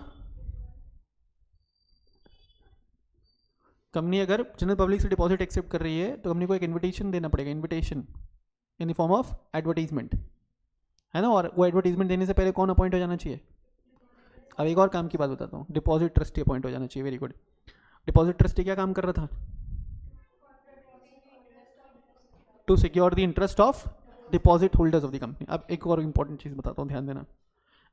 Speaker 1: कंपनी अगर जनरल पब्लिक से डिपॉजिट एक्सेप्ट कर रही है तो कंपनी को एक इन्विटेशन देना पड़ेगा, invitation in the form of advertisement, है ना। और वो एडवर्टीजमेंट देने से पहले कौन अपॉइंट हो जाना चाहिए? अब एक और काम की बात बताता हूँ, डिपॉजिट ट्रस्टी अपॉइंट हो जाना चाहिए। Very good. डिपॉजिट ट्रस्टी क्या काम कर रहा था? To secure the interest of deposit holders of the company. अब एक और इंपॉर्टेंट चीज बताता हूँ, ध्यान देना।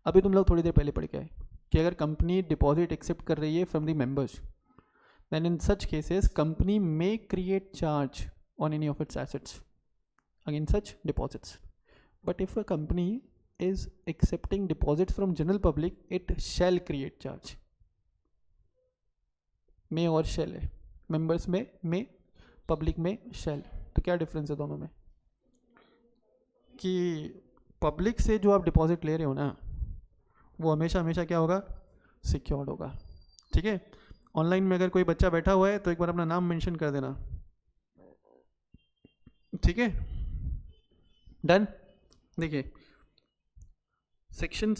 Speaker 1: अभी तुम लोग थोड़ी देर पहले पढ़ के आए कि अगर कंपनी डिपॉजिट एक्सेप्ट कर रही है from the members, then in such cases company may create charge on any of its assets against such deposits. But if a company is accepting deposits from general public, it shall create charge। may और shall है, members में may, public में shall। तो क्या difference है दोनों में? कि पब्लिक से जो आप डिपॉजिट ले रहे हो ना, वो हमेशा हमेशा क्या होगा? सिक्योर्ड होगा, ठीक है। ऑनलाइन में अगर कोई बच्चा बैठा हुआ है तो एक बार अपना नाम मेंशन कर देना, ठीक है, डन। देखिए section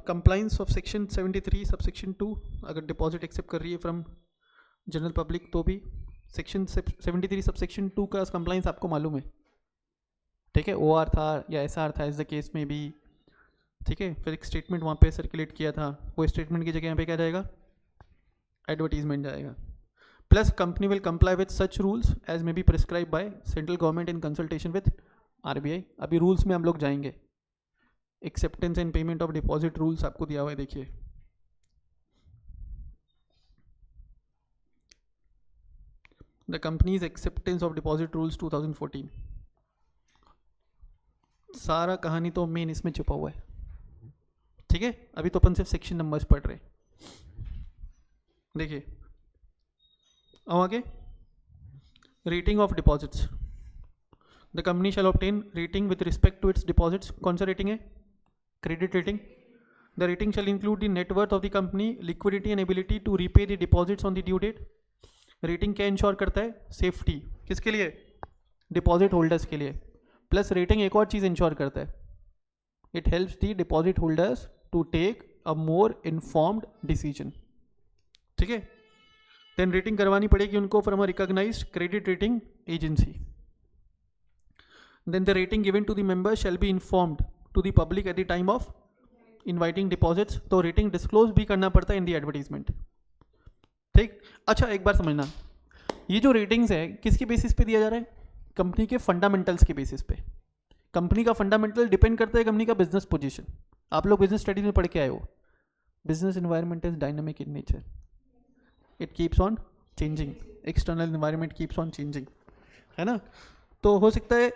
Speaker 1: compliance of section 73 subsection 2, अगर डिपॉजिट एक्सेप्ट कर रही है फ्रॉम जनरल पब्लिक तो भी, सेक्शन 73 सबसेक्शन 2 का कंप्लाइंस आपको मालूम है, ठीक है, OR था या SR था इस द केस में भी, ठीक है। फिर एक स्टेटमेंट वहाँ पे सर्कुलेट किया था, वो स्टेटमेंट की जगह यहाँ पे क्या जाएगा, एडवर्टीजमेंट जाएगा। Plus company will comply with such rules as may be prescribe by central government in consultation with RBI। अभी रूल्स में हम लोग जाएंगे, acceptance and payment of deposit rules आपको दिया हुआ है, देखिए the companies acceptance of deposit rules 2014। सारा कहानी तो मेन इसमें छुपा हुआ है, ठीक है। अभी तो अपन सिर्फ सेक्शन नंबर्स पढ़ रहे, देखिए अब आगे, rating of deposits. The company shall obtain rating with respect to its deposits. कौन सा रेटिंग है, credit rating. The rating shall include the net worth of the company, liquidity and ability to repay the deposits on the due date. Rating क्या ensure करता है, safety, किसके लिए, deposit holders के लिए। प्लस रेटिंग एक और चीज़ इंश्योर करता है, it helps the deposit holders to take a more informed decision, ठीक है। देन रेटिंग करवानी पड़ेगी उनको from a recognized credit rating agency. Then the rating given to the member shall be informed to the public at the time of inviting deposits. तो rating disclose भी करना पड़ता है इन द एडवर्टीजमेंट, ठीक। अच्छा एक बार समझना, ये जो रेटिंग्स है किसके बेसिस पे दिया जा रहा है, कंपनी के फंडामेंटल्स के बेसिस पे। कंपनी का फंडामेंटल डिपेंड करता है कंपनी का बिजनेस पोजीशन। आप लोग बिजनेस स्टडीज में पढ़ के आए हो, business environment is dynamic in nature, it keeps on changing, external environment keeps on changing, है ना। तो हो सकता है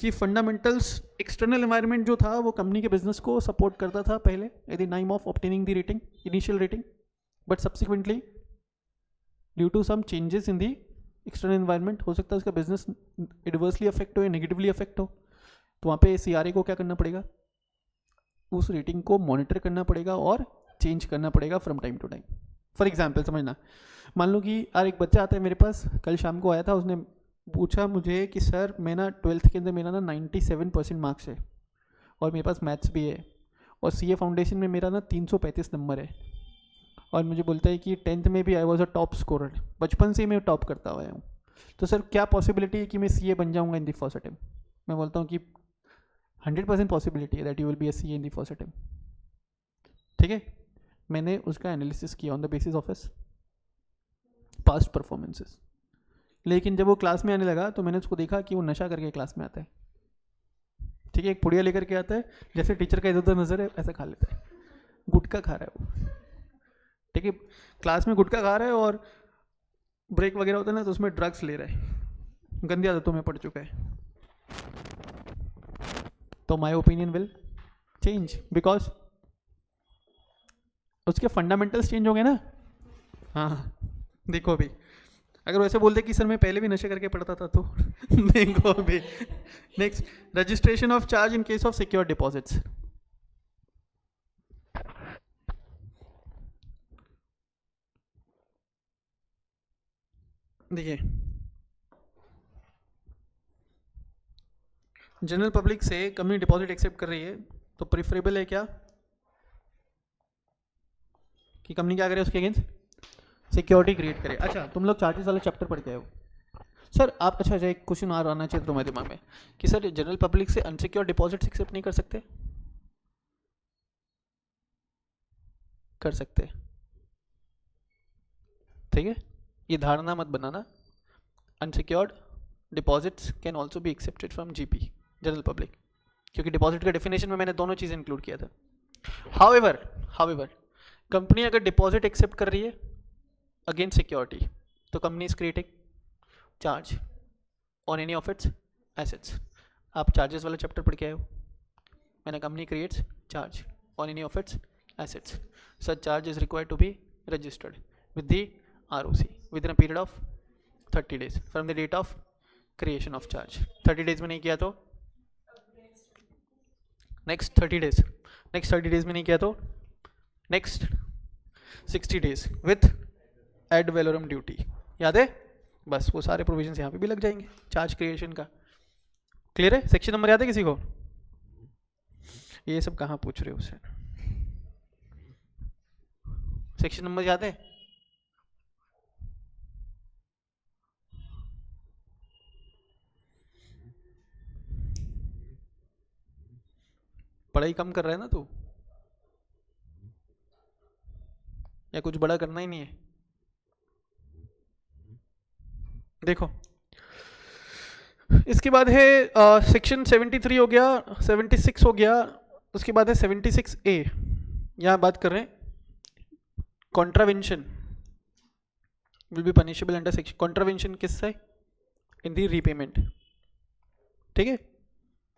Speaker 1: कि फंडामेंटल्स, एक्सटर्नल एनवायरनमेंट जो था वो कंपनी के बिजनेस को सपोर्ट करता था पहले at the time of obtaining the rating, initial rating, but subsequently due to some changes in the external environment हो सकता है उसका बिजनेस एडवर्सली अफेक्ट हो या नेगेटिवली अफेक्ट हो, तो वहाँ पे CRA को क्या करना पड़ेगा, उस रेटिंग को मॉनिटर करना पड़ेगा और चेंज करना पड़ेगा from time to time. For example समझना, मान लो कि यार एक बच्चा आता है मेरे पास, कल शाम को आया था, उसने पूछा मुझे कि सर मैं ना 12th के अंदर मेरा ना 97% मार्क्स है और मेरे पास मैथ्स भी है और CA फाउंडेशन में मेरा ना 335 नंबर है, और मुझे बोलता है कि 10th में भी I was a top scorer, बचपन से ही मैं टॉप करता हुआ हूँ, तो सर क्या पॉसिबिलिटी है कि मैं CA बन जाऊँगा इन द फर्स्ट अटेम्प्ट। मैं बोलता हूँ कि 100% पॉसिबिलिटी है that you will be a CA in the first attempt, ठीक है। मैंने उसका एनालिसिस किया on the basis of his past performances, लेकिन जब वो क्लास में आने लगा तो मैंने उसको देखा कि वो नशा करके क्लास में आता है, ठीक है। एक पुड़िया लेकर के आता है, जैसे टीचर का इधर उधर नजर है ऐसा खा लेता है, गुटखा खा रहा है वो, ठीक है। क्लास में गुटखा खा रहा है और ब्रेक वगैरह होता है ना तो उसमें ड्रग्स ले रहा है, गंदी आदतों में पड़ चुका है। तो my opinion will change because उसके फंडामेंटल्स चेंज हो गए ना। हाँ देखो अभी अगर वैसे बोलते कि सर मैं पहले भी नशे करके पढ़ता था तो देखो अभी। Next, registration of charge in case of secure deposits. देखिए जनरल पब्लिक से कंपनी डिपॉजिट एक्सेप्ट कर रही है तो प्रेफरेबल है क्या कि कंपनी क्या करे उसके अगेंस्ट सिक्योरिटी क्रिएट करे। अच्छा तुम लोग चार्जेस वाले चैप्टर पढ़ के आए हो सर आप, अच्छा एक क्वेश्चन और आना चाहिए तुम्हारे दिमाग में कि सर जनरल पब्लिक से अनसिक्योर डिपॉजिट एक्सेप्ट नहीं कर सकते? कर सकते, ठीक है। ये धारणा मत बनाना, unsecured deposits can also be accepted from GP general public, क्योंकि डिपॉजिट का डेफिनेशन में मैंने दोनों चीज़ें इंक्लूड किया था। हाउएवर कंपनी अगर डिपॉजिट एक्सेप्ट कर रही है अगेंस्ट सिक्योरिटी तो company is creating charge on any of its assets. आप चार्जेस वाला चैप्टर पढ़ के आए हो, मैंने company creates charge on any of its assets, such charge is required to be registered with the ROC within a period of 30 days from the date of creation of charge. 30 days में नहीं किया तो next 30 days, next 30 days में नहीं किया तो next 60 days with ad valorem duty. याद है? बस वो सारे प्रोविजंस यहाँ पे भी लग जाएंगे चार्ज क्रिएशन का। क्लियर है? सेक्शन नंबर याद है किसी को? ये सब कहाँ पूछ रहे हो उससे? सेक्शन नंबर याद है? पढ़ाई कम कर रहा है ना तू, या कुछ बड़ा करना ही नहीं है? देखो इसके बाद है सेक्शन 73 हो गया, 76 हो गया, उसके बाद है 76A। यहाँ बात कर रहे हैं contravention will be punishable under section. Contravention किससे? इन दी रीपेमेंट। ठीक है,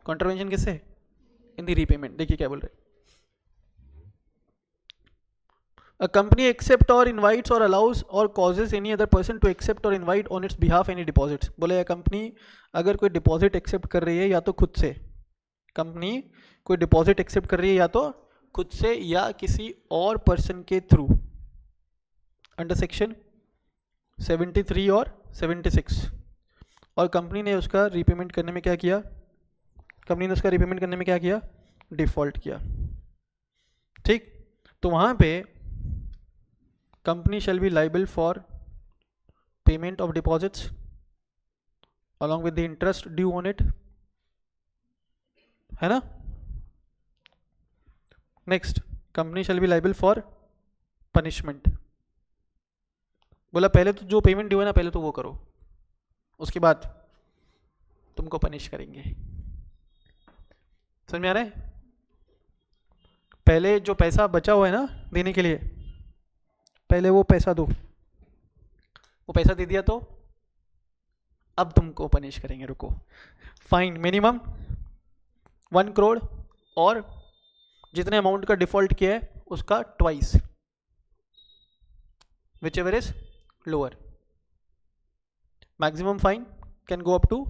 Speaker 1: कॉन्ट्रावेंशन किससे? इन दी रीपेमेंट। देखिए क्या बोल रहे हैं, A company accept or invites or allows or causes any other person to accept or invite on its behalf any deposits। बोले या कंपनी अगर कोई डिपॉजिट एक्सेप्ट कर रही है या तो खुद से, कंपनी कोई डिपॉजिट एक्सेप्ट कर रही है या तो खुद से या किसी और पर्सन के थ्रू, अंडर सेक्शन 73 और 76, और कंपनी ने उसका रीपेमेंट करने में क्या किया? कंपनी ने उसका रीपेमेंट करने में क्या किया? डिफॉल्ट किया। ठीक, तो वहां पे company shall be liable for payment of deposits along with the interest due on it, है ना? Next, company shall be liable for punishment। बोला पहले तो जो पेमेंट ड्यू है ना, पहले तो वो करो, उसके बाद तुमको पनिश करेंगे। समझ में आ रहा है? पहले जो पैसा बचा हुआ है ना देने के लिए, पहले वो पैसा दो, वो पैसा दे दिया तो अब तुमको पनिश करेंगे। रुको, फाइन मिनिमम 1 करोड़ और जितने अमाउंट का डिफॉल्ट किया है उसका twice, whichever is lower. Maximum fine can go up to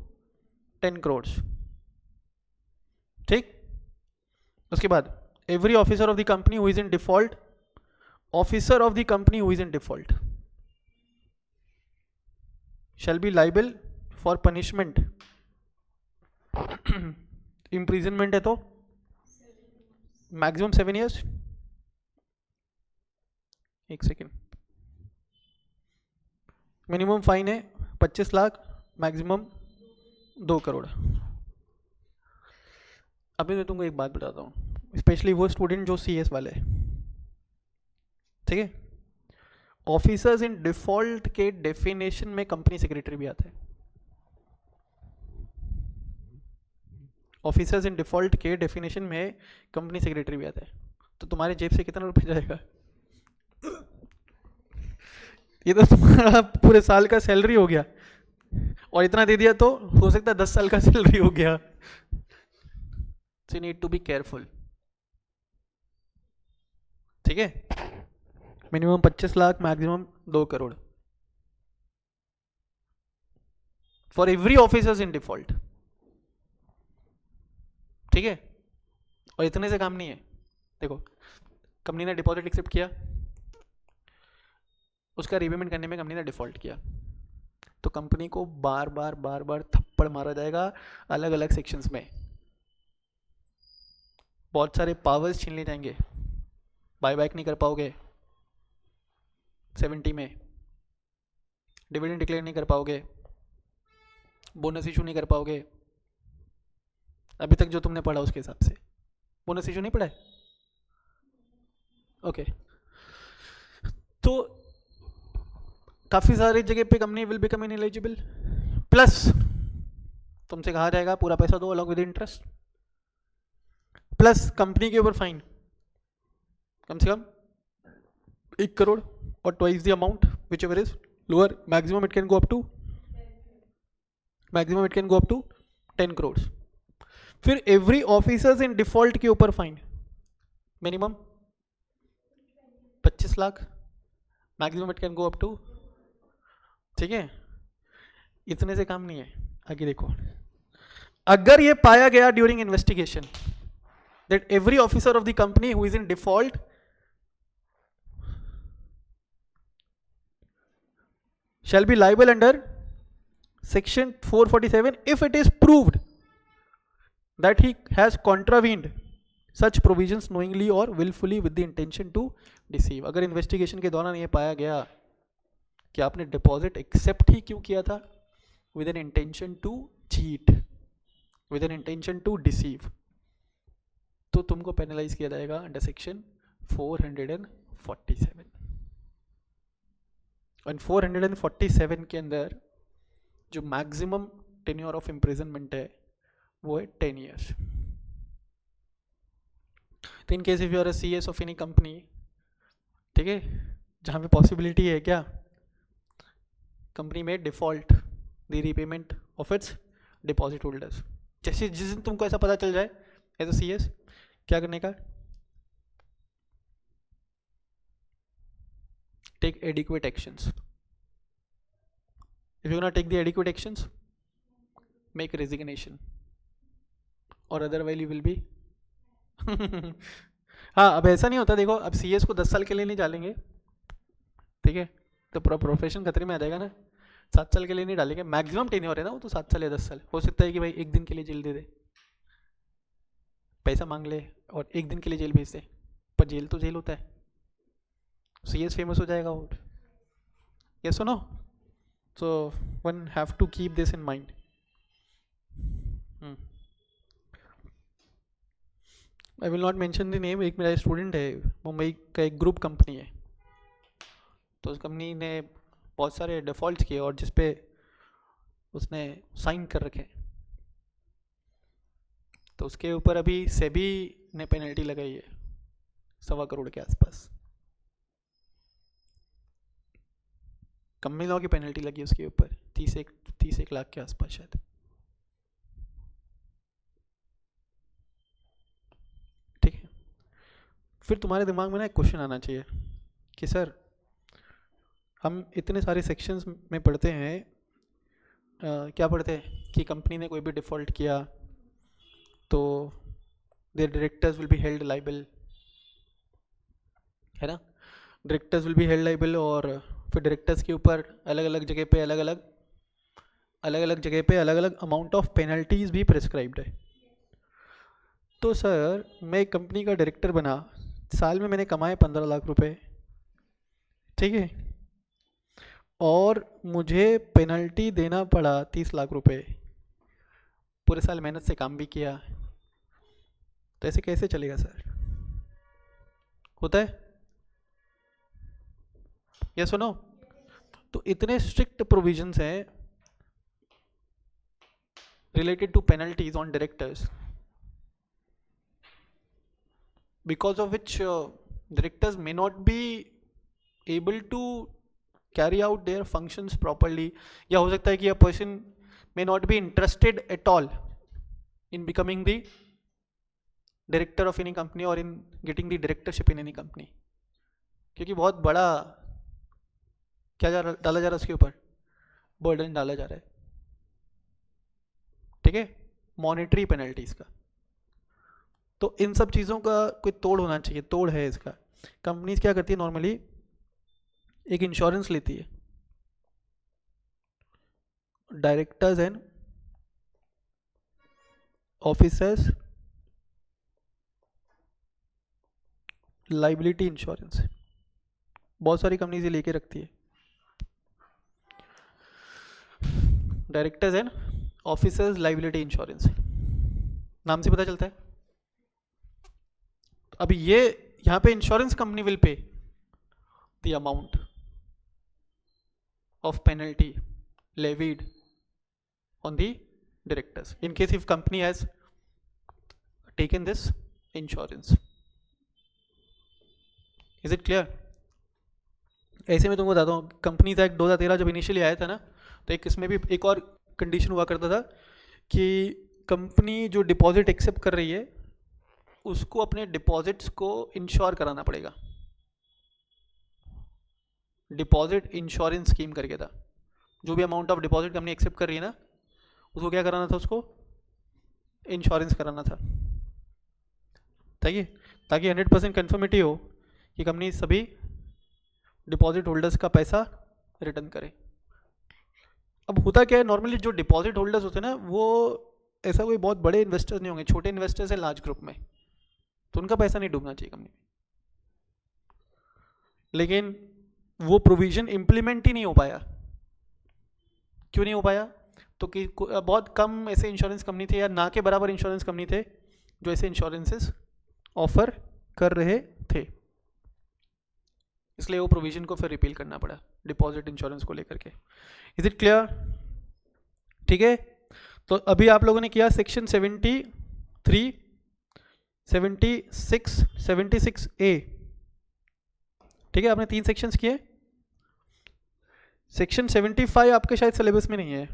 Speaker 1: 10 crore. ठीक, उसके बाद every officer of the company who is in default, officer of the company who is in default shall be liable for punishment imprisonment है तो maximum 7 years। एक second, minimum fine है 25 lakh, maximum 2 crore. अभी मैं तुमको एक बात बताता हूँ, स्पेशली वो स्टूडेंट जो CS वाले हैं, ठीक है? ऑफिसर्स इन डिफॉल्ट के डेफिनेशन में कंपनी सेक्रेटरी भी आता है। ऑफिसर्स इन डिफॉल्ट के डेफिनेशन में कंपनी सेक्रेटरी भी आता है। तो तुम्हारे जेब से कितना रुपये जाएगा? ये तो तुम्हारा पूरे साल का सैलरी हो गया, और इतना दे दिया तो हो सकता है 10 साल का सैलरी हो गया। So you need to be careful. ठीक है, minimum 25 lakh, maximum 2 crore for every officers in default. ठीक है, और इतने से काम नहीं है। देखो, कंपनी ने डिपॉजिट एक्सेप्ट किया, उसका रीपेमेंट करने में कंपनी ने डिफॉल्ट किया, तो कंपनी को बार बार थप्पड़ मारा जाएगा अलग अलग सेक्शंस में। बहुत सारे पावर्स छीन लिए जाएंगे, बाय बैक नहीं कर पाओगे 70 में, डिविडेंड डिक्लेयर नहीं कर पाओगे, बोनस इशू नहीं कर पाओगे। अभी तक जो तुमने पढ़ा उसके हिसाब से बोनस इशू नहीं पढ़ा है? ओके, तो काफी सारी जगह पे company will become ineligible, plus तुमसे कहा जाएगा पूरा पैसा दो along with interest, plus company के ऊपर फाइन कम से कम 1 करोड़ और twice the amount whichever is lower. Maximum it can go up to 10 crore. फिर एवरी ऑफिसर्स इन डिफॉल्ट के ऊपर fine minimum 25 lakh, maximum it can go up to. ठीक है, इतने से काम नहीं है। आगे देखो, अगर ये पाया गया during investigation that every officer of the company who is in default shall be liable under section 447 if it is proved that he has contravened such provisions knowingly or willfully with the intention to deceive। अगर investigation के दौरान ये पाया गया कि आपने deposit accept ही क्यों किया था, with an intention to cheat, with an intention to deceive, तो तुमको पेनलाइज किया जाएगा अंडर सेक्शन 447। और 447 के अंदर जो मैक्सिमम टेन्योर ऑफ इम्प्रिजनमेंट है वो है 10 ईयर्स। तो in case if you are a CS of any company, ठीक है, जहाँ पे पॉसिबिलिटी है क्या, कंपनी में default the repayment of its deposit holders, जैसे जिस दिन तुमको ऐसा पता चल जाए एज अ CS, क्या करने का, take adequate actions. If you gonna take the adequate actions, make resignation, or otherwise you will be हाँ, अब ऐसा नहीं होता, देखो अब CS को 10 साल के लिए नहीं डालेंगे, ठीक है, तो पूरा प्रोफेशन खतरे में आ जाएगा ना। 7 साल के लिए नहीं डालेंगे, मैक्सिमम टेन्योर है ना वो, तो 7 साल या 10 साल। हो सकता है कि भाई एक दिन के लिए जेल दे दे, पैसा मांग ले और एक दिन के लिए जेल भेज दे, पर जेल तो जेल होता है, CS फेमस हो जाएगा वो। यस और no? So one have to keep this in mind. I will not mention the name. एक मेरा स्टूडेंट है, मुंबई का एक ग्रुप कंपनी है, तो उस कंपनी ने बहुत सारे डिफ़ॉल्ट्स किए और जिस पे उसने साइन कर रखे, तो उसके ऊपर अभी सेबी ने पेनल्टी लगाई है 1.25 करोड़ के आसपास। कंपनी लॉ की पेनल्टी लगी उसके ऊपर 30 लाख के आसपास शायद। ठीक है, फिर तुम्हारे दिमाग में ना एक क्वेश्चन आना चाहिए कि सर हम इतने सारे सेक्शंस में पढ़ते हैं, क्या पढ़ते हैं कि कंपनी ने कोई भी डिफ़ॉल्ट किया तो their directors will be held liable, है ना, directors will be held liable, और फिर डायरेक्टर्स के ऊपर अलग अलग जगह पे अलग अलग अमाउंट ऑफ पेनल्टीज भी प्रिस्क्राइब्ड है। तो सर मैं एक कंपनी का डायरेक्टर बना, साल में मैंने कमाए 15 लाख रुपए, ठीक है, और मुझे पेनल्टी देना पड़ा 30 लाख रुपए, पूरे साल मेहनत से काम भी किया, तो ऐसे कैसे चलेगा सर? होता है? ये सुनो, तो इतने स्ट्रिक्ट प्रोविजंस हैं related to penalties on directors, because of which directors may not be able to carry out their functions properly, या हो सकता है कि a person may not be interested at all in becoming the director of any company or in getting the directorship in any company, क्योंकि बहुत बड़ा क्या डाला जा रहा है उसके ऊपर, बर्डन डाला जा रहा है, ठीक है, मॉनेटरी पेनल्टीज का। तो इन सब चीज़ों का कोई तोड़ होना चाहिए, तोड़ है इसका। कंपनीज क्या करती है नॉर्मली, एक इंश्योरेंस लेती है, directors and officers liability insurance, बहुत सारी कंपनीज ये लेके रखती है, directors and officers liability insurance, नाम से पता चलता है। अभी ये यहाँ पे insurance company will pay the amount of penalty levied on the directors in case if company has taken this insurance. Is it clear? ऐसे में तुमको बताता हूँ, कंपनीज एक्ट 2013 जब इनिशियली आया था ना, तो एक इसमें भी एक और कंडीशन हुआ करता था कि कंपनी जो डिपॉजिट एक्सेप्ट कर रही है उसको अपने डिपॉजिट्स को इंश्योर कराना पड़ेगा, डिपॉजिट इंश्योरेंस स्कीम करके था। जो भी amount of deposit company accept कर रही है ना, उसको क्या कराना था, उसको इंश्योरेंस कराना था, ताकि 100% कन्फर्मिटी हो कि कंपनी सभी डिपॉजिट होल्डर्स का पैसा रिटर्न करे। अब होता क्या है, नॉर्मली जो डिपॉजिट होल्डर्स होते हैं ना, वो ऐसा कोई बहुत बड़े इन्वेस्टर्स नहीं होंगे, छोटे इन्वेस्टर्स हैं लार्ज ग्रुप में, तो उनका पैसा नहीं डूबना चाहिए कंपनी में। लेकिन वो प्रोविजन इंप्लीमेंट ही नहीं हो पाया। क्यों नहीं हो पाया? तो कि बहुत कम ऐसे इंश्योरेंस कंपनी थे या ना के बराबर इंश्योरेंस कंपनी थे जो ऐसे इंश्योरेंसेस ऑफर कर रहे थे, इसलिए वो प्रोविजन को फिर रिपील करना पड़ा डिपॉजिट इंश्योरेंस को लेकर के। Is it clear? ठीक है, तो अभी आप लोगों ने किया सेक्शन 73, 76, 76A, ठीक है, आपने 3 सेक्शंस किए। सेक्शन 75 आपके शायद सिलेबस में नहीं है।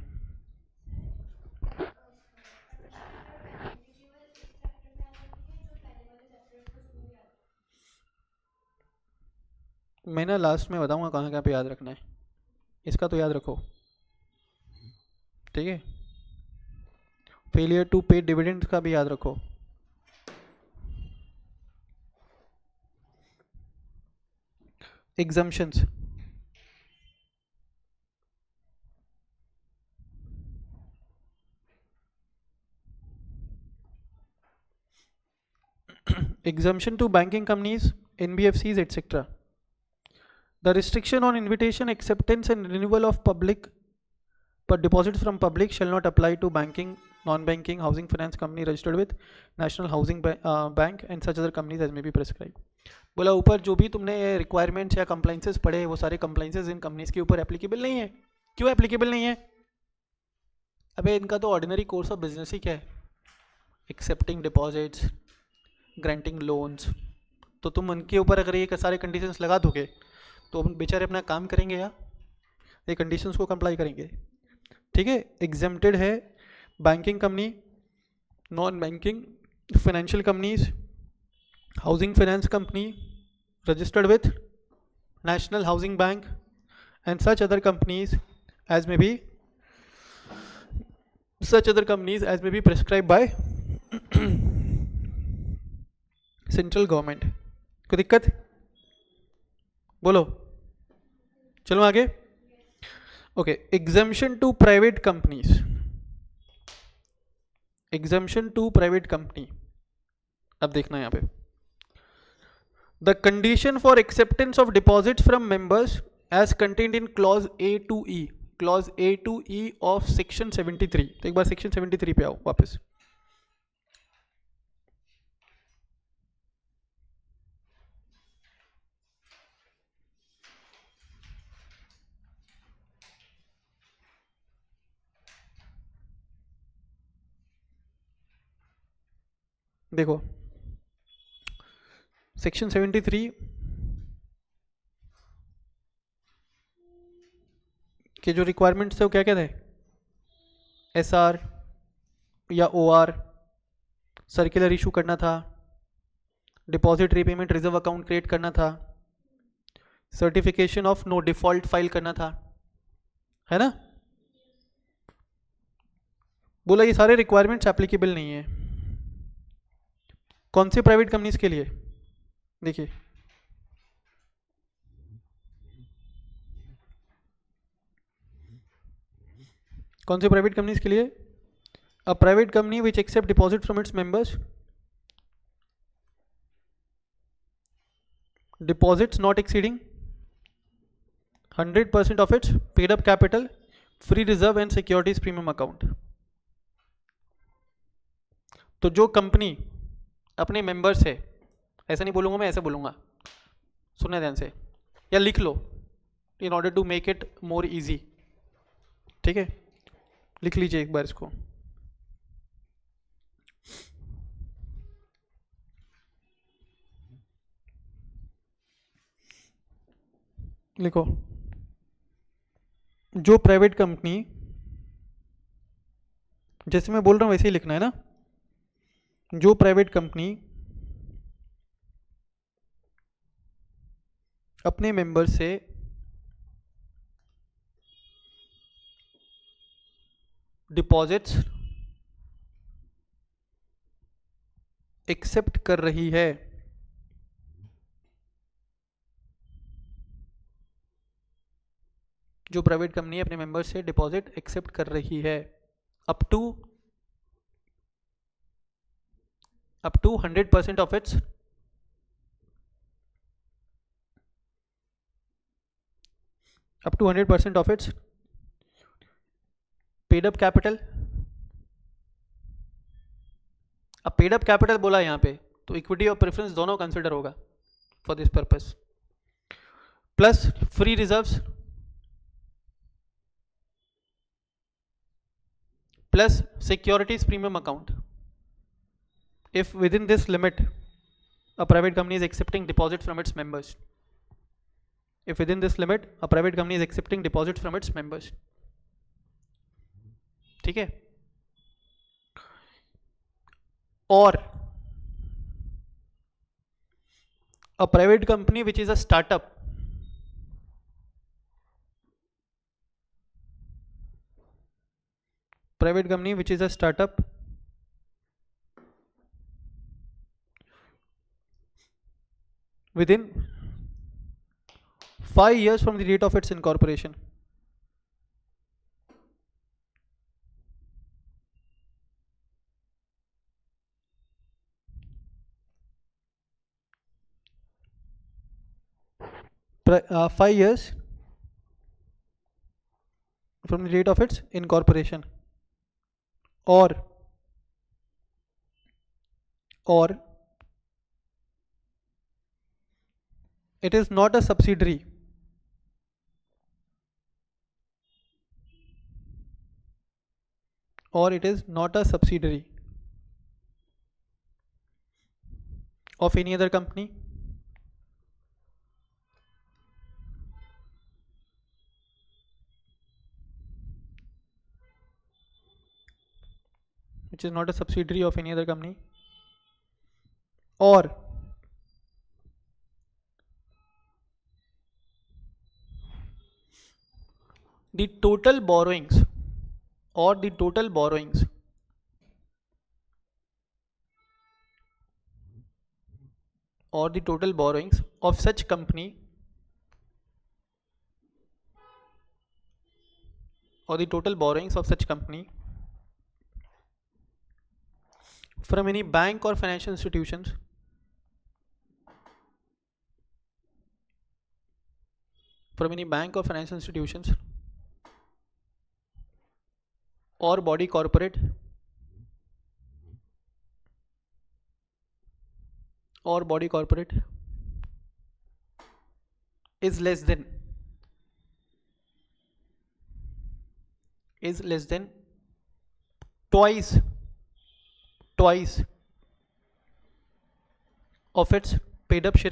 Speaker 1: मैं ना लास्ट में बताऊंगा कहाँ कहाँ पे याद रखना है, इसका तो याद रखो, ठीक है। फेलियर टू पे डिविडेंड का भी याद रखो। Exemptions, exemption to banking companies, NBFCs, etc. The restriction on invitation, acceptance and renewal of public but deposits from public shall not apply to banking, non-banking, housing finance company registered with National Housing Bank and such other companies as may be prescribed. बोला ऊपर जो भी तुमने requirements या compliances पढ़े वो सारे compliances इन companies के ऊपर एप्लीकेबल नहीं है। क्यों एप्लीकेबल नहीं है? अबे इनका तो ऑर्डिनरी कोर्स ऑफ बिजनेस ही क्या है, एक्सेप्टिंग डिपॉजिट्स, ग्रांटिंग लोन्स, तो तुम उनके ऊपर अगर ये सारे कंडीशंस लगा दोगे तो बेचारे अपना काम करेंगे या ये कंडीशंस को कंप्लाई करेंगे? ठीक है, एग्जेम्प्टेड है banking company, non banking financial companies, housing finance company registered with national housing bank and such other companies as may be prescribe by central government. कोई दिक्कत? बोलो, चलो आगे। Okay, exemption to private companies, exemption to private company. अब देखना यहां पे, the condition for acceptance of deposit from members as contained in clause A to E, clause A to E of section 73। तो एक बार सेक्शन 73 पे आओ वापस। देखो सेक्शन 73 के जो रिक्वायरमेंट्स थे वो क्या क्या थे? SR या OR, सर्कुलर इशू करना था, deposit repayment reserve account create करना था, certification of no default file करना था, है ना? बोला ये सारे रिक्वायरमेंट्स एप्लीकेबल नहीं है। कौन सी प्राइवेट कंपनीज के लिए? देखिए कौन सी प्राइवेट कंपनीज के लिए? A private company which accept deposit from its members, deposits not exceeding 100% of its paid up capital, free reserve and securities premium account। तो जो कंपनी अपने मेंबर से, ऐसा नहीं बोलूंगा मैं, ऐसे बोलूंगा, सुनना ध्यान से या लिख लो in order to make it more easy, ठीक है? लिख लीजिए एक बार इसको। लिखो, जो प्राइवेट कंपनी, जैसे मैं बोल रहा हूं वैसे ही लिखना है ना, जो प्राइवेट कंपनी अपने मेंबर से डिपॉजिट्स एक्सेप्ट कर रही है, जो प्राइवेट कंपनी अपने मेंबर से डिपॉजिट एक्सेप्ट कर रही है up to 100% of its paid up capital. अब पेड अप कैपिटल बोला यहां पे, तो इक्विटी और प्रेफरेंस दोनों कंसिडर होगा for this purpose, plus free reserves plus securities premium account if within this limit a private company is accepting deposits from its members, if within this limit a private company is accepting deposits from its members, ठीक है, और a private company which is a startup within 5 years from the date of its incorporation, five years from the date of its incorporation, or it is not a subsidiary of any other company or the total borrowings of such company from any bank or financial institutions or body corporate is less than twice of its paid up share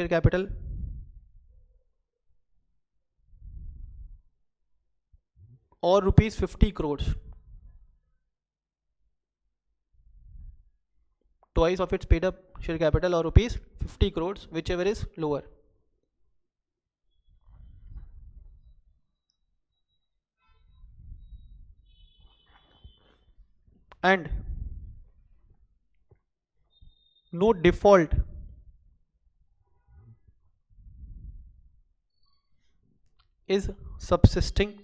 Speaker 1: capital, or rupees 50 crores, twice of its paid up share capital or rupees 50 crores, whichever is lower. And no default is subsisting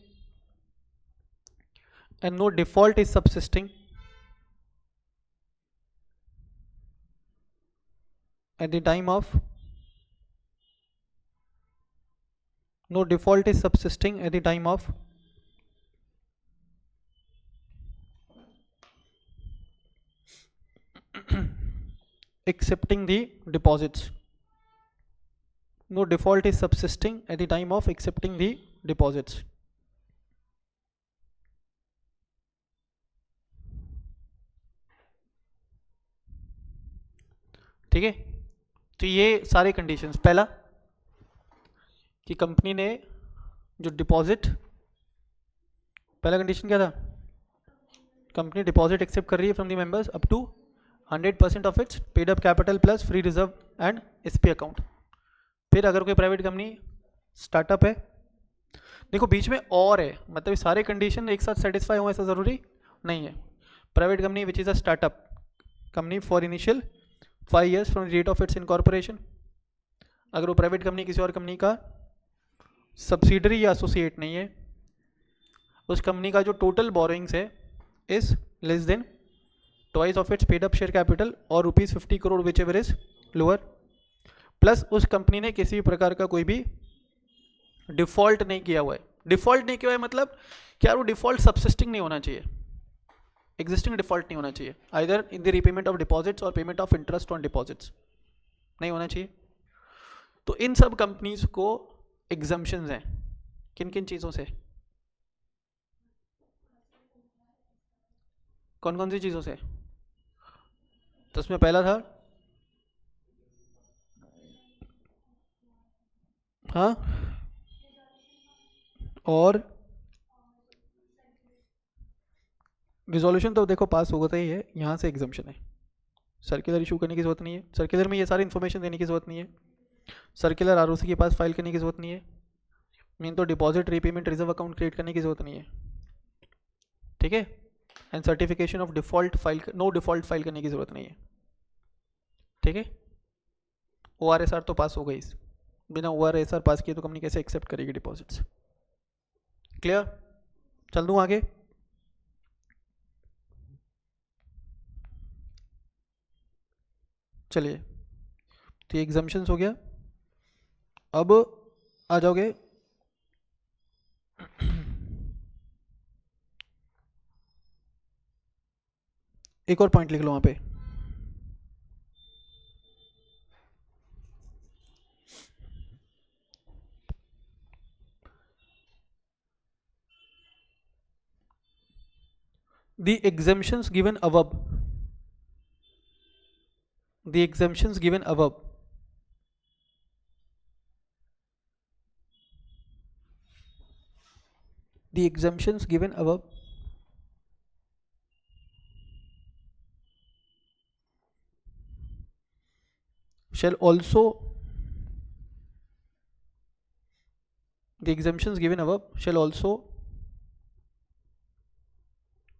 Speaker 1: at the time of accepting the deposits. No default is subsisting at the time of accepting the deposits. ठीक है, तो ये सारे conditions, पहला कि company ने जो deposit, पहला कंडीशन क्या था, कंपनी डिपॉजिट एक्सेप्ट कर रही है from the members up to 100% of its paid up capital plus free reserve and S P account. फिर अगर कोई प्राइवेट कंपनी स्टार्टअप है, देखो बीच में और है, मतलब सारे कंडीशन एक साथ सेटिस्फाई हो ऐसा ज़रूरी नहीं है। Private company which is a startup company for initial 5 years from the date of its incorporation, अगर वो प्राइवेट कंपनी किसी और कंपनी का सब्सिडरी या एसोसिएट नहीं है, उस कंपनी का जो टोटल बोरोइंग्स है is less than twice of its paid up share capital और rupees 50 crore whichever is lower, plus उस कंपनी ने किसी भी प्रकार का कोई भी डिफॉल्ट नहीं किया हुआ है। डिफॉल्ट नहीं किया हुआ है मतलब क्या, वो डिफॉल्ट सबसिस्टिंग नहीं होना चाहिए, एग्जिस्टिंग डिफॉल्ट नहीं होना चाहिए, either in the repayment of deposits और payment of interest on deposits नहीं होना चाहिए। तो इन सब कंपनीज को एग्जम्पशंस हैं किन किन चीज़ों से, कौन कौन सी चीज़ों से? तो उसमें पहला था हाँ, और रिजोल्यूशन तो देखो पास होता ही है, यहाँ से एग्जाम्पशन है। सर्कुलर इशू करने की जरूरत नहीं है, सर्कुलर में ये सारी इन्फॉर्मेशन देने की जरूरत नहीं है, सर्कुलर आरओसी के पास फाइल करने की जरूरत नहीं है, मेन तो deposit repayment reserve account create करने की जरूरत नहीं है, ठीक है। And certification of default file, no default file करने की जरूरत नहीं है, ठीक है। ORSR तो पास हो गई, बिना ORSR पास किए तो कंपनी कैसे एक्सेप्ट करेगी डिपॉजिट्स? क्लियर? चल दूँ आगे? चलिए, तो ये एग्जाम्पशंस हो गया। अब आ जाओगे एक और पॉइंट लिख लो वहाँ पे, the exemptions given above, the exemptions given above the exemptions given above shall also, the exemptions given above shall also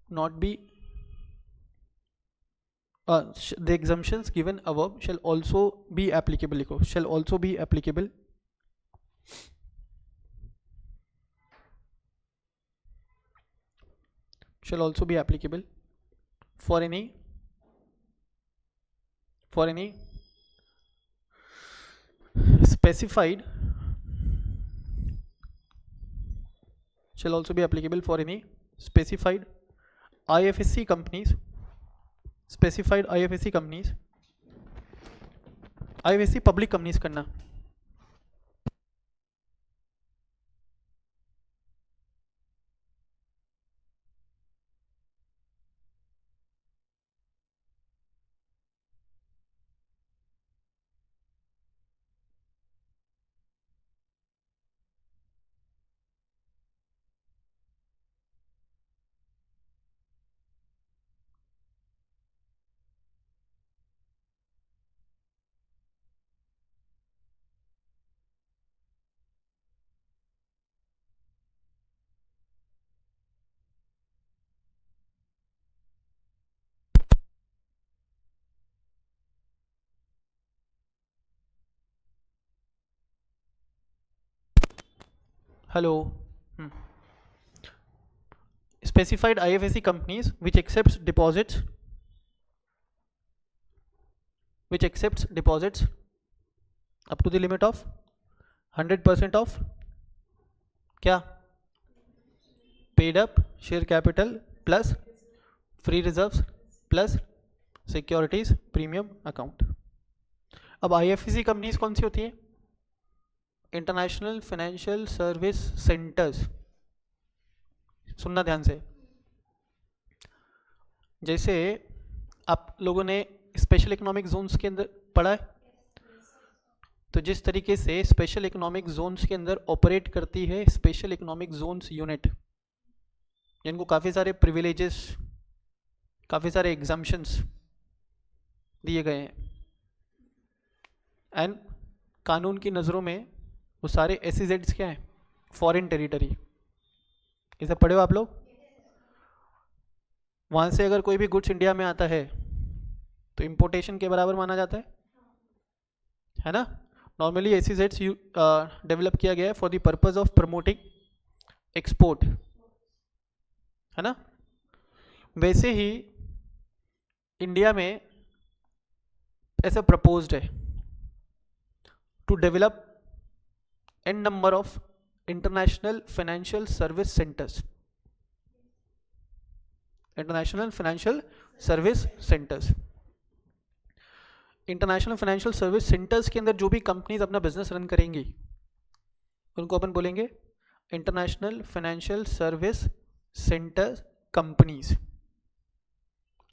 Speaker 1: not be the exemptions given above shall also be applicable, लिखो shall also be applicable shall also be applicable for any specified, shall also be applicable for any specified IFSC companies, specified IFSC companies, IFSC public companies करना, hello, specified IFSC companies which accepts deposits up to the limit of 100% of क्या, paid up share capital plus free reserves plus securities premium account. अब IFSC companies कौन सी होती है? International financial service centres, सुनना ध्यान से। जैसे आप लोगों ने स्पेशल इकोनॉमिक जोन्स के अंदर पढ़ा है, तो जिस तरीके से स्पेशल इकोनॉमिक जोन्स के अंदर ऑपरेट करती है स्पेशल इकोनॉमिक जोन्स यूनिट, जिनको काफ़ी सारे प्रिविलेजेस, काफ़ी सारे एग्जाम्पशंस दिए गए हैं, एंड कानून की नज़रों में वो सारे SEZs क्या हैं? Foreign territory. ये सब पढ़े हो आप लोग? वहाँ से अगर कोई भी गुड्स इंडिया में आता है तो इम्पोर्टेशन के बराबर माना जाता है ना। नॉर्मली SEZs डेवलप किया गया है for the purpose of promoting export, है ना। वैसे ही इंडिया में ऐसा प्रपोज्ड है to develop a number of international financial service centres, international financial service centres. International financial service centres के अंदर जो भी कंपनीज अपना बिजनेस रन करेंगी उनको अपन बोलेंगे international financial service centre companies.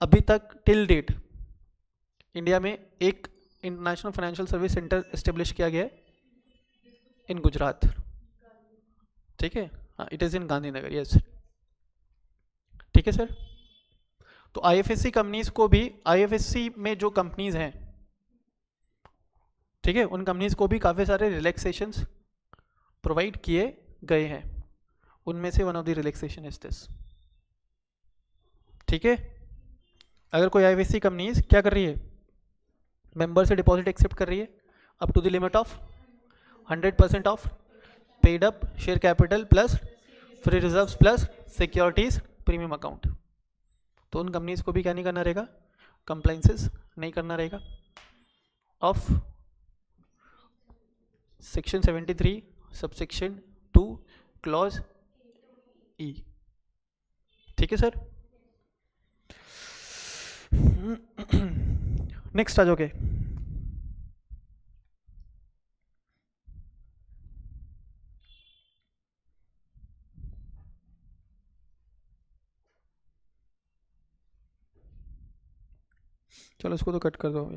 Speaker 1: अभी तक टिल डेट इंडिया में एक international financial service centre establish किया गया है इन गुजरात, ठीक है, हाँ, it is in Gandhinagar, yes, ठीक है सर। तो आईएफएससी कंपनीज को भी, आईएफएससी में जो कंपनीज हैं, ठीक है, उन कंपनीज को भी काफ़ी सारे रिलैक्सेशंस प्रोवाइड किए गए हैं। उनमें से one of the relaxation is this, ठीक है। अगर कोई आईएफएससी कंपनीज क्या कर रही है, मेंबर से डिपॉजिट एक्सेप्ट कर रही है up to the limit of 100% of paid up share capital plus free reserves plus securities premium account, तो उन कंपनीज को भी क्या नहीं करना रहेगा, कंप्लाइंसेस नहीं करना रहेगा ऑफ सेक्शन 73 सबसेक्शन 2 क्लॉज ई, ठीक है सर। नेक्स्ट आ जाओगे, चलो इसको तो कट कर दो अभी।